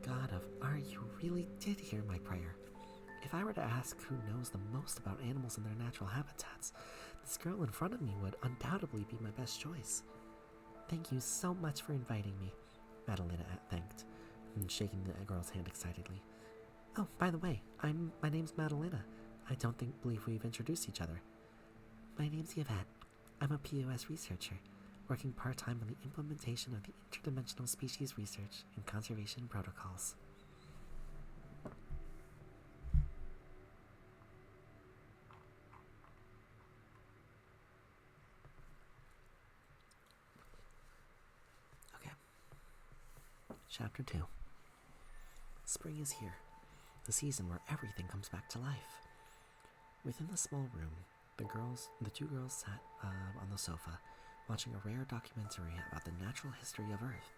God of Art, you really did hear my prayer. If I were to ask who knows the most about animals in their natural habitats, this girl in front of me would undoubtedly be my best choice. Thank you so much for inviting me, Madalena thanked, and shaking the girl's hand excitedly. Oh, by the way, my name's Madalena. I don't believe we've introduced each other. My name's Yvette. I'm a POS researcher, working part-time on the implementation of the interdimensional species research and conservation protocols. Chapter 2. Spring is here, the season where everything comes back to life. Within the small room, the two girls sat on the sofa, watching a rare documentary about the natural history of Earth.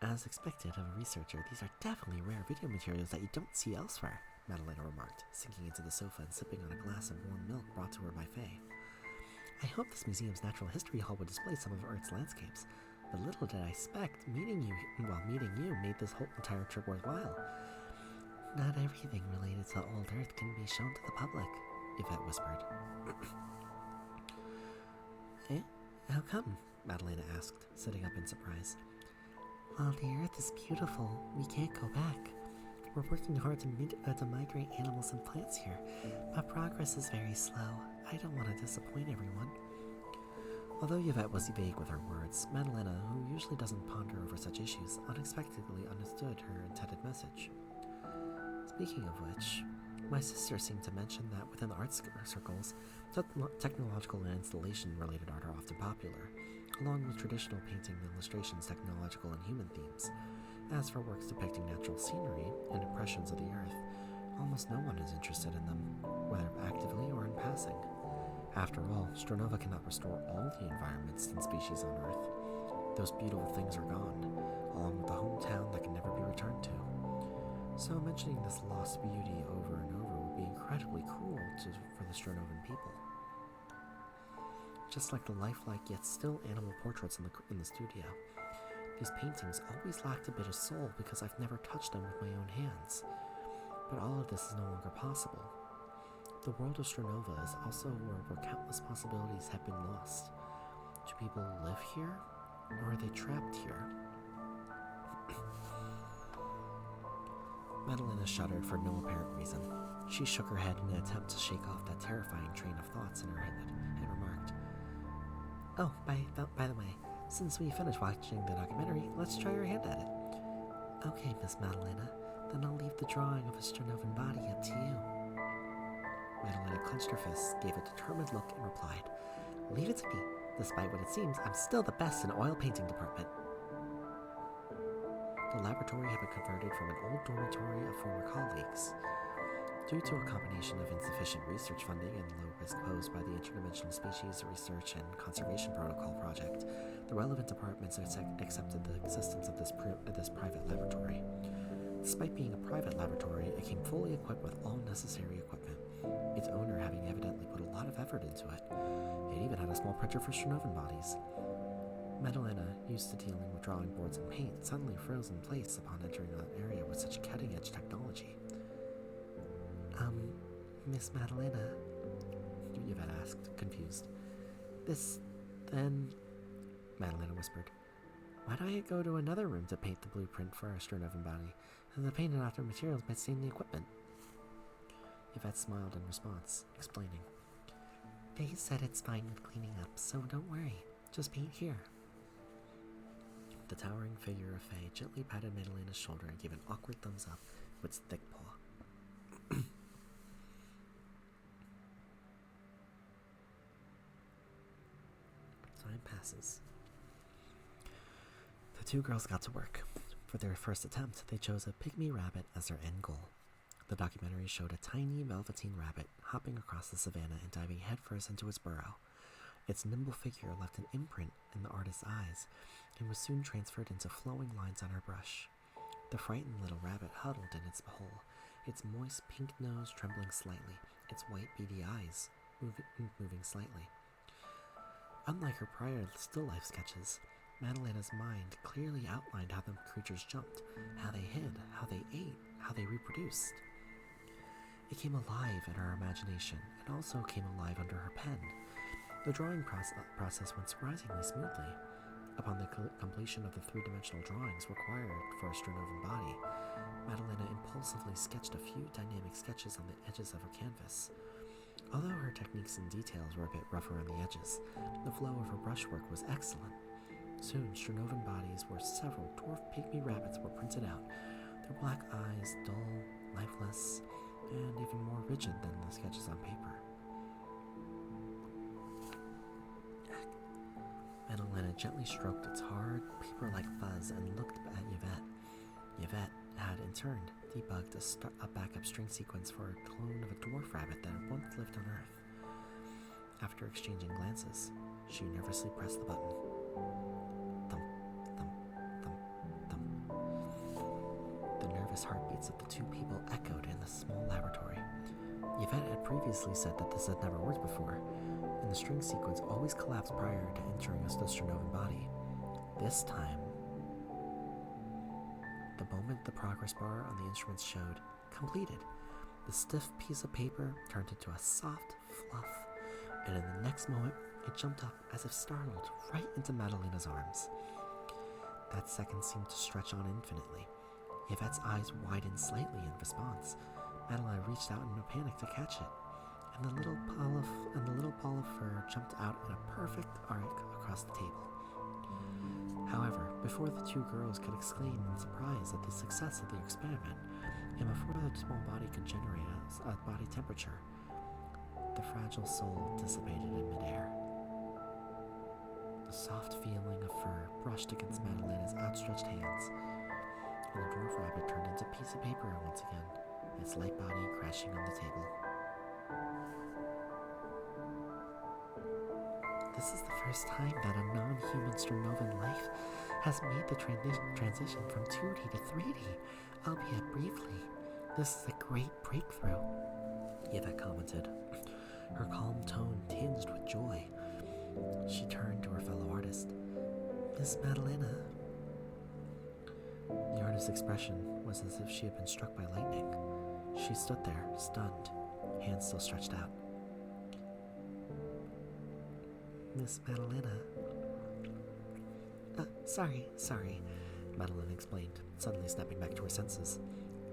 As expected of a researcher, these are definitely rare video materials that you don't see elsewhere, Madalena remarked, sinking into the sofa and sipping on a glass of warm milk brought to her by Faye. I hope this museum's natural history hall would display some of Earth's landscapes. But little did I expect meeting you made this whole entire trip worthwhile. Not everything related to old Earth can be shown to the public, Yvette whispered. Eh? How come? Madalena asked, sitting up in surprise. While the Earth is beautiful, we can't go back. We're working hard to migrate animals and plants here, but progress is very slow. I don't want to disappoint everyone. Although Yvette was vague with her words, Madalena, who usually doesn't ponder over such issues, unexpectedly understood her intended message. Speaking of which, my sister seemed to mention that within art circles, technological and installation-related art are often popular, along with traditional painting and illustrations, technological and human themes. As for works depicting natural scenery and impressions of the Earth, almost no one is interested in them, whether actively or in passing. After all, Strinova cannot restore all the environments and species on Earth. Those beautiful things are gone, along with the hometown that can never be returned to. So mentioning this lost beauty over and over would be incredibly cruel for the Strinovan people. Just like the lifelike yet still animal portraits in the studio, these paintings always lacked a bit of soul because I've never touched them with my own hands. But all of this is no longer possible. The world of Strinova is also where countless possibilities have been lost. Do people live here, or are they trapped here? Madalena shuddered for no apparent reason. She shook her head in an attempt to shake off that terrifying train of thoughts in her head and remarked, Oh, by the way, since we finished watching the documentary, let's try your hand at it. Okay, Miss Madalena, then I'll leave the drawing of a Strinovan body up to you. Madalena clenched her fists, gave a determined look, and replied, Leave it to me. Despite what it seems, I'm still the best in the oil painting department. The laboratory had been converted from an old dormitory of former colleagues Due to a combination of insufficient research funding and low risk posed by the Interdimensional Species Research and Conservation Protocol project, the relevant departments accepted the existence of this private laboratory. Despite being a private laboratory, it came fully equipped with all necessary equipment, its owner having evidently put a lot of effort into it. It even had a small printer for Strinovan bodies. Madalena, used to dealing with drawing boards and paint, suddenly froze in place upon entering an area with such cutting-edge technology. Miss Madalena, Yvette asked, confused. This, then, Madalena whispered. Why don't I go to another room to paint the blueprint for our Strinovan body, and the painted after materials might stain the equipment? Yvette smiled in response, explaining. They said it's fine with cleaning up, so don't worry. Just paint here. The towering figure of Faye gently patted Madalena's shoulder and gave an awkward thumbs up with its thick paw. Time passes. The two girls got to work. For their first attempt, they chose a pygmy rabbit as their end goal. The documentary showed a tiny velveteen rabbit hopping across the savannah and diving headfirst into its burrow. Its nimble figure left an imprint in the artist's eyes and was soon transferred into flowing lines on her brush. The frightened little rabbit huddled in its hole, its moist pink nose trembling slightly, its white beady eyes moving slightly. Unlike her prior still life sketches, Madalena's mind clearly outlined how the creatures jumped, how they hid, how they ate, how they reproduced. It came alive in her imagination and also came alive under her pen. The drawing process went surprisingly smoothly. Upon the completion of the three-dimensional drawings required for a Strinovan body, Madalena impulsively sketched a few dynamic sketches on the edges of her canvas. Although her techniques and details were a bit rough around the edges, the flow of her brushwork was excellent. Soon, Strinovan bodies where several dwarf pygmy rabbits were printed out, their black eyes dull, lifeless, and even more rigid than the sketches on paper. Madalena gently stroked its hard, paper-like fuzz and looked at Yvette. Yvette had, in turn, debugged a backup string sequence for a clone of a dwarf rabbit that had once lived on Earth. After exchanging glances, she nervously pressed the button. Thump, thump, thump, thump. The nervous heartbeats of the two people echoed in the small laboratory. Yvette had previously said that this had never worked before, and the string sequence always collapsed prior to entering the Strinovan body. This time, the moment the progress bar on the instruments showed completed, the stiff piece of paper turned into a soft fluff, and in the next moment, it jumped up as if startled right into Madalena's arms. That second seemed to stretch on infinitely. Yvette's eyes widened slightly in response. Madalena reached out in a panic to catch it, and the little ball of fur jumped out in a perfect arc across the table. However, before the two girls could exclaim in surprise at the success of the experiment, and before the small body could generate a body temperature, the fragile soul dissipated in midair. The soft feeling of fur brushed against Madalena's outstretched hands, and the dwarf rabbit turned into a piece of paper once again, its light body crashing on the table. This is the first time that a non-human Strinovan life has made the transition from 2D to 3D, albeit briefly. This is a great breakthrough, Yvette commented, her calm tone tinged with joy. She turned to her fellow artist. Miss Madalena. The artist's expression was as if she had been struck by lightning. She stood there, stunned, hands still stretched out. Miss Madalena. Sorry, Madalena explained, suddenly snapping back to her senses.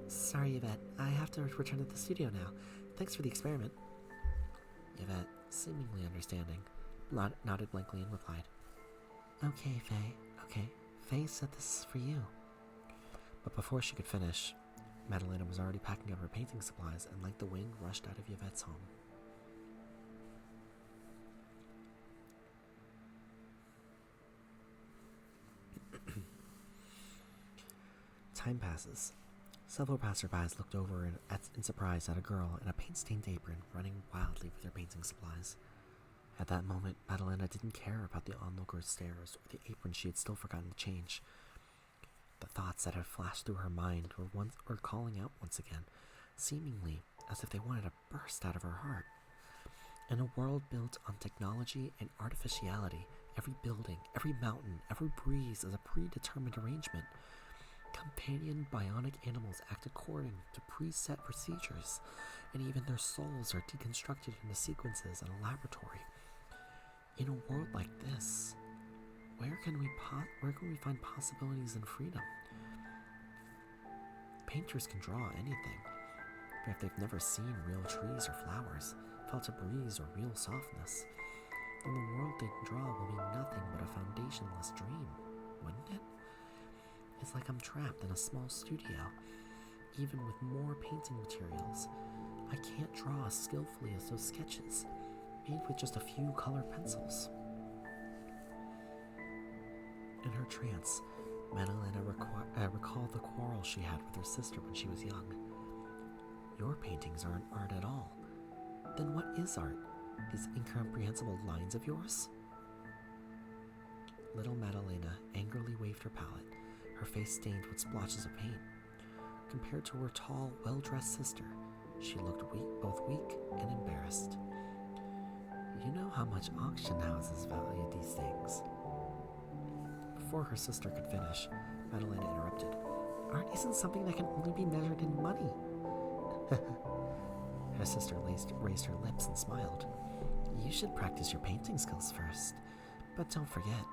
Sorry, Yvette, I have to return to the studio now. Thanks for the experiment. Yvette, seemingly understanding, nodded blankly and replied, Okay, Faye, okay. Faye said this is for you. But before she could finish, Madalena was already packing up her painting supplies and like the wind rushed out of Yvette's home. Time passes. Several passerbys looked over in surprise at a girl in a paint-stained apron running wildly with her painting supplies. At that moment, Madalena didn't care about the onlookers' stares or the apron she had still forgotten to change. The thoughts that had flashed through her mind were calling out once again, seemingly as if they wanted to burst out of her heart. In a world built on technology and artificiality, every building, every mountain, every breeze is a predetermined arrangement. Companion bionic animals act according to preset procedures, and even their souls are deconstructed into sequences in a laboratory. In a world like this, where can we find possibilities and freedom? Painters can draw anything, but if they've never seen real trees or flowers, felt a breeze or real softness, then the world they draw will be nothing but a foundationless dream, wouldn't it? It's like I'm trapped in a small studio. Even with more painting materials, I can't draw as skillfully as those sketches, made with just a few color pencils. In her trance, Madalena recalled the quarrel she had with her sister when she was young. Your paintings aren't art at all. Then what is art? These incomprehensible lines of yours? Little Madalena angrily waved her palette, her face stained with splotches of paint. Compared to her tall, well-dressed sister, she looked both weak and embarrassed. You know how much auction houses value these things. Before her sister could finish, Madalena interrupted. Art isn't something that can only be measured in money. Her sister raised her lips and smiled. You should practice your painting skills first. But don't forget,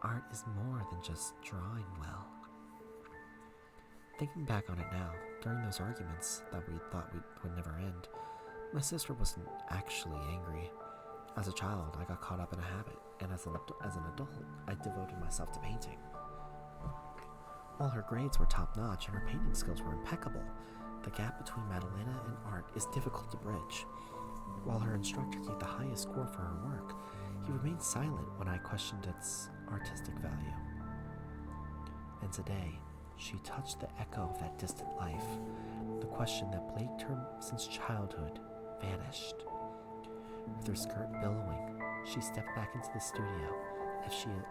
art is more than just drawing well. Thinking back on it now, during those arguments that we thought would never end, my sister wasn't actually angry. As a child, I got caught up in a habit, and as an adult, I devoted myself to painting. While her grades were top-notch and her painting skills were impeccable, the gap between Madalena and art is difficult to bridge. While her instructor gave the highest score for her work, he remained silent when I questioned its artistic value. And today, she touched the echo of that distant life. The question that plagued her since childhood vanished. With her skirt billowing, she stepped back into the studio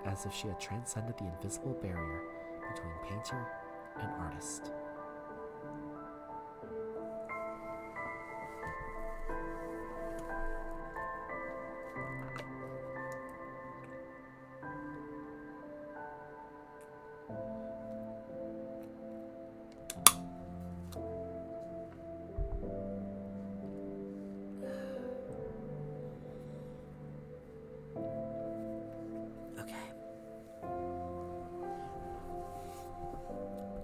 as if she had transcended the invisible barrier between painter and artist.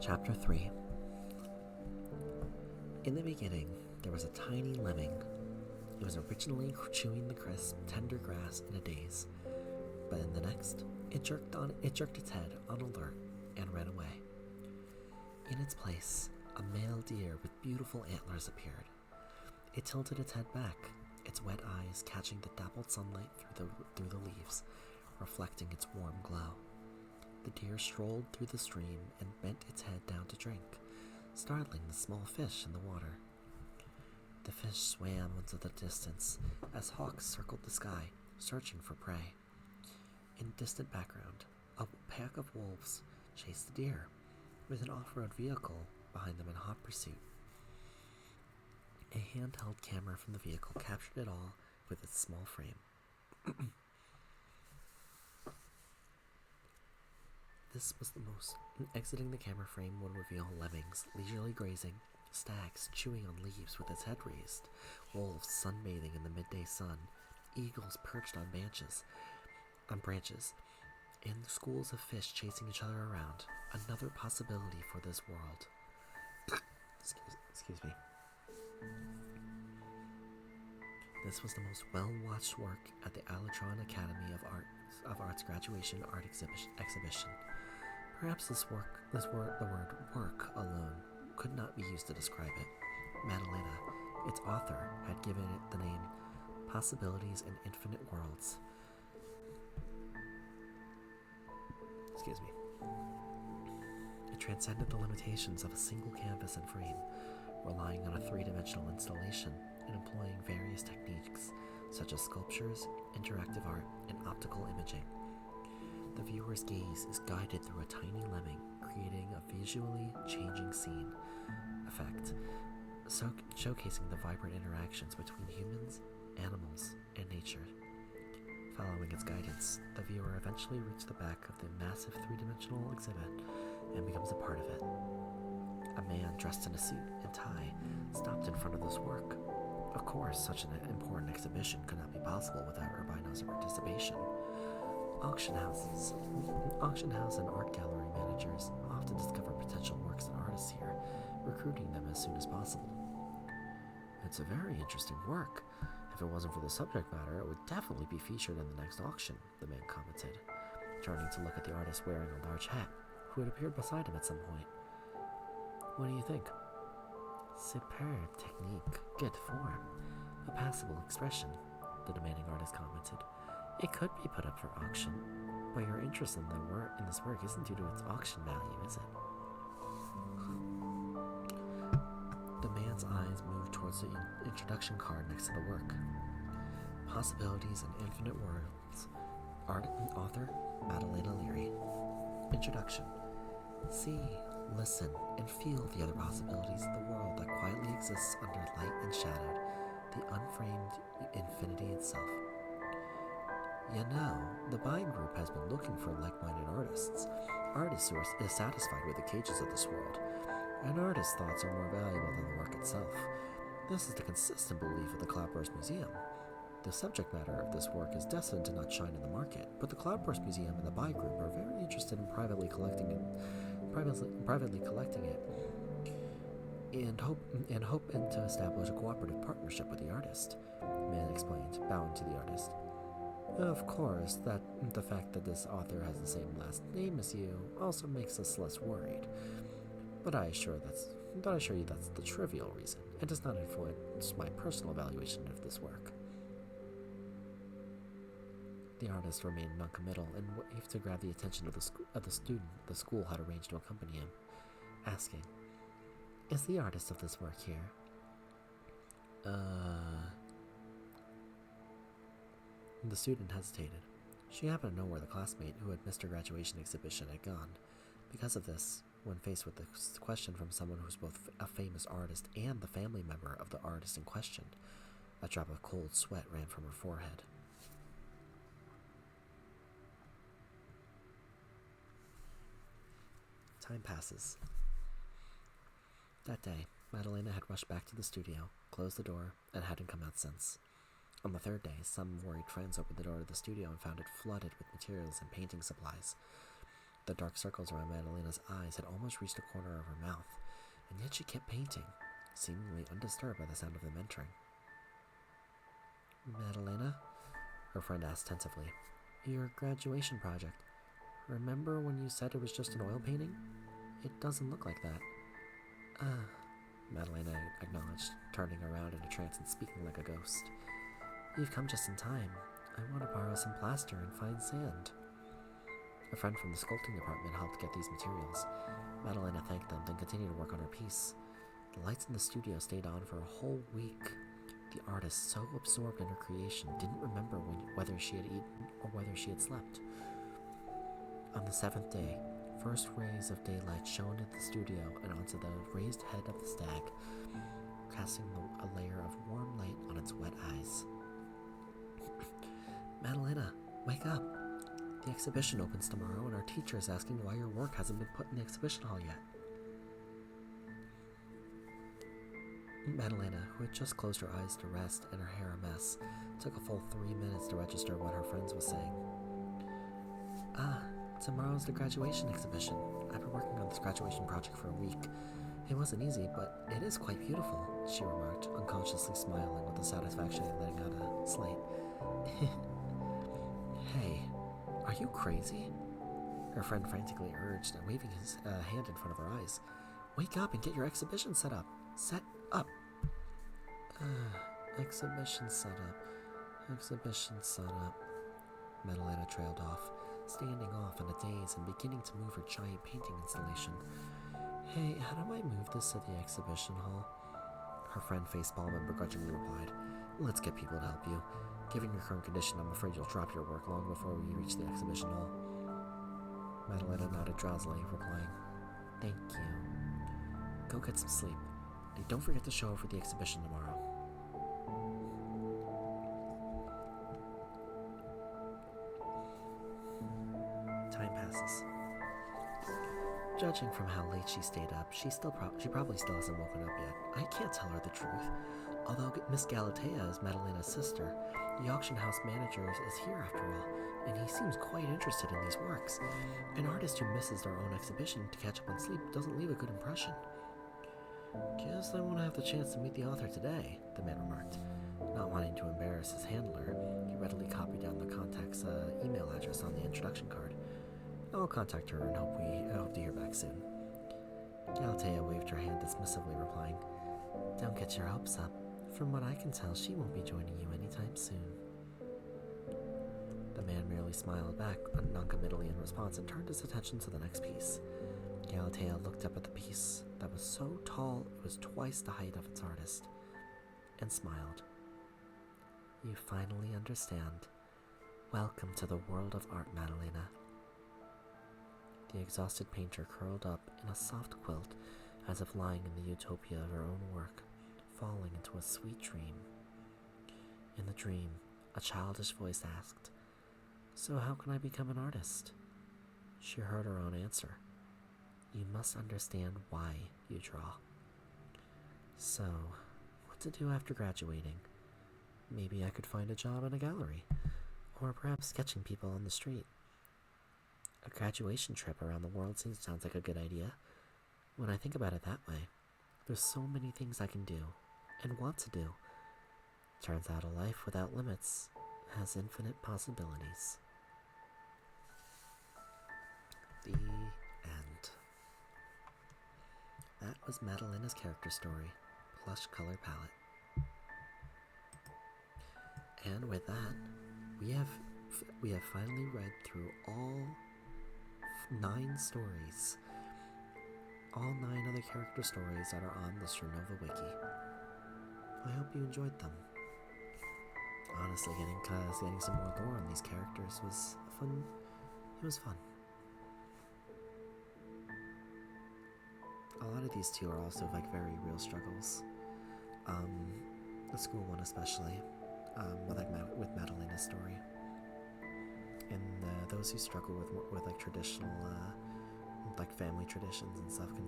Chapter 3. In the beginning, there was a tiny lemming. It was originally chewing the crisp, tender grass in a daze, but in the next, it jerked its head on alert and ran away. In its place, a male deer with beautiful antlers appeared. It tilted its head back, its wet eyes catching the dappled sunlight through the leaves, reflecting its warm glow. The deer strolled through the stream and bent its head down to drink, startling the small fish in the water. The fish swam into the distance as hawks circled the sky, searching for prey. In distant background, a pack of wolves chased the deer, with an off-road vehicle behind them in hot pursuit. A handheld camera from the vehicle captured it all with its small frame. This was the most. Exiting the camera frame would reveal lemmings leisurely grazing, stags chewing on leaves with its head raised, wolves sunbathing in the midday sun, eagles perched on branches, and schools of fish chasing each other around. Another possibility for this world. Excuse me. This was the most well-watched work at the Alatron Academy of Arts graduation art exhibition. Perhaps the word work alone could not be used to describe it. Madalena, its author, had given it the name Possibilities in Infinite Worlds. Excuse me. transcended the limitations of a single canvas and frame, relying on a three-dimensional installation and employing various techniques such as sculptures, interactive art, and optical imaging. The viewer's gaze is guided through a tiny lemming, creating a visually changing scene effect, showcasing the vibrant interactions between humans, animals, and nature. Following its guidance, the viewer eventually reaches the back of the massive three-dimensional exhibit and becomes a part of it. A man dressed in a suit and tie stopped in front of this work. Of course, such an important exhibition could not be possible without Urbino's participation. Auction house and art gallery managers often discover potential works and artists here, recruiting them as soon as possible. It's a very interesting work. If it wasn't for the subject matter, it would definitely be featured in the next auction, the man commented, turning to look at the artist wearing a large hat, who had appeared beside him at some point. What do you think? Superb technique, good form, a passable expression, the demanding artist commented. It could be put up for auction, but your interest in this work isn't due to its auction value, is it? The man's eyes moved towards the introduction card next to the work. Possibilities and Infinite Worlds. Author, Madalena Leary. Introduction. See, listen, and feel the other possibilities of the world that quietly exists under light and shadowed, the unframed infinity itself. You know, the buying group has been looking for like-minded artists who are dissatisfied with the cages of this world. An artist's thoughts are more valuable than the work itself. This is the consistent belief of the Cloudburst Museum. The subject matter of this work is destined to not shine in the market, but the Cloudburst Museum and the Buy Group are very interested in privately collecting it, and hope to establish a cooperative partnership with the artist. Man explained, bowing to the artist. Of course, the fact that this author has the same last name as you also makes us less worried. But I assure you that's the trivial reason, and does not influence my personal evaluation of this work. The artist remained noncommittal and waved to grab the attention of the student the school had arranged to accompany him, asking, "Is the artist of this work here?" The student hesitated. She happened to know where the classmate who had missed her graduation exhibition had gone. Because of this, when faced with the question from someone who was both a famous artist and the family member of the artist in question, a drop of cold sweat ran from her forehead. Time passes. That day, Madalena had rushed back to the studio, closed the door, and hadn't come out since. On the third day, some worried friends opened the door to the studio and found it flooded with materials and painting supplies. The dark circles around Madalena's eyes had almost reached the corner of her mouth, and yet she kept painting, seemingly undisturbed by the sound of them entering. "Madalena?" her friend asked tentatively. "Your graduation project. Remember when you said it was just an oil painting? It doesn't look like that." Madalena acknowledged, turning around in a trance and speaking like a ghost. "You've come just in time. I want to borrow some plaster and fine sand." A friend from the sculpting department helped get these materials. Madalena thanked them, then continued to work on her piece. The lights in the studio stayed on for a whole week. The artist, so absorbed in her creation, didn't remember whether she had eaten or whether she had slept. On the seventh day, first rays of daylight shone into the studio and onto the raised head of the stag, casting a layer of warm light on its wet eyes. "Madalena, wake up! The exhibition opens tomorrow, and our teacher is asking why your work hasn't been put in the exhibition hall yet." Madalena, who had just closed her eyes to rest and her hair a mess, took a full 3 minutes to register what her friends was saying. Tomorrow's the graduation exhibition. I've been working on this graduation project for a week. It wasn't easy, but it is quite beautiful," she remarked, unconsciously smiling with the satisfaction of letting out a slate. "Hey, are you crazy?" her friend frantically urged, and waving his hand in front of her eyes. "Wake up and get your exhibition set up. Set up." Exhibition set up. Madalena trailed off, standing off in a daze and beginning to move her giant painting installation. Hey, how do I move this to the exhibition hall? Her friend facepalmed and begrudgingly replied, Let's get people to help you. Given your current condition, I'm afraid you'll drop your work long before we reach the exhibition hall. Madalena nodded drowsily, replying, Thank you. Go get some sleep, and don't forget to show up for the exhibition tomorrow. Time passes. Judging from how late she stayed up, she probably still hasn't woken up yet. I can't tell her the truth. Although Miss Galatea is Madalena's sister, the auction house manager is here after all, and he seems quite interested in these works. An artist who misses their own exhibition to catch up on sleep doesn't leave a good impression. Guess I won't have the chance to meet the author today, the man remarked. Not wanting to embarrass his handler, he readily copied down the contact's email address on the introduction card. I'll contact her and hope to hear back soon. Galatea waved her hand dismissively, replying, Don't get your hopes up. From what I can tell, she won't be joining you anytime soon. The man merely smiled back noncommittally in response and turned his attention to the next piece. Galatea looked up at the piece that was so tall it was twice the height of its artist, and smiled. You finally understand. Welcome to the world of art, Madalena. The exhausted painter curled up in a soft quilt, as if lying in the utopia of her own work, falling into a sweet dream. In the dream, a childish voice asked, So how can I become an artist? She heard her own answer. You must understand why you draw. So, what to do after graduating? Maybe I could find a job in a gallery, or perhaps sketching people on the street. A graduation trip around the world sounds like a good idea. When I think about it that way, there's so many things I can do and want to do. Turns out a life without limits has infinite possibilities. The end. That was Madalena's character story, Plush Color Palette. And with that, we have finally read through all 9 stories. All 9 of the character stories that are on the Strinova wiki. I hope you enjoyed them. Honestly, getting some more lore on these characters was fun. It was fun. A lot of these two are also like very real struggles. The school one especially, with Madalena's story. And those who struggle with like traditional, like family traditions and stuff can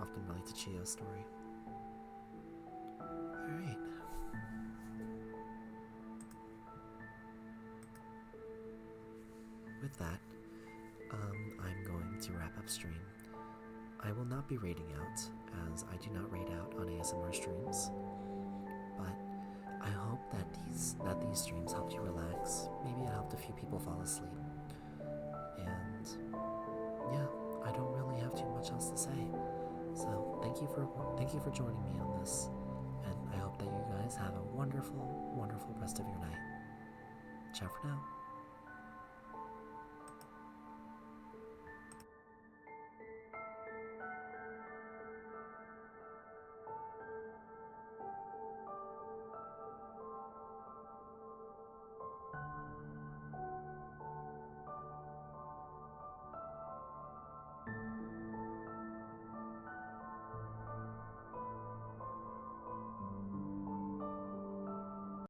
often relate to Chio's story. Alright. With that, I'm going to wrap up stream. I will not be raiding out, as I do not raid out on ASMR streams, but I hope that these streams helped you relax. Maybe it helped a few people fall asleep. And yeah, I don't really have too much else to say. So thank you for joining me on this, and I hope that you guys have a wonderful, wonderful rest of your night. Ciao for now.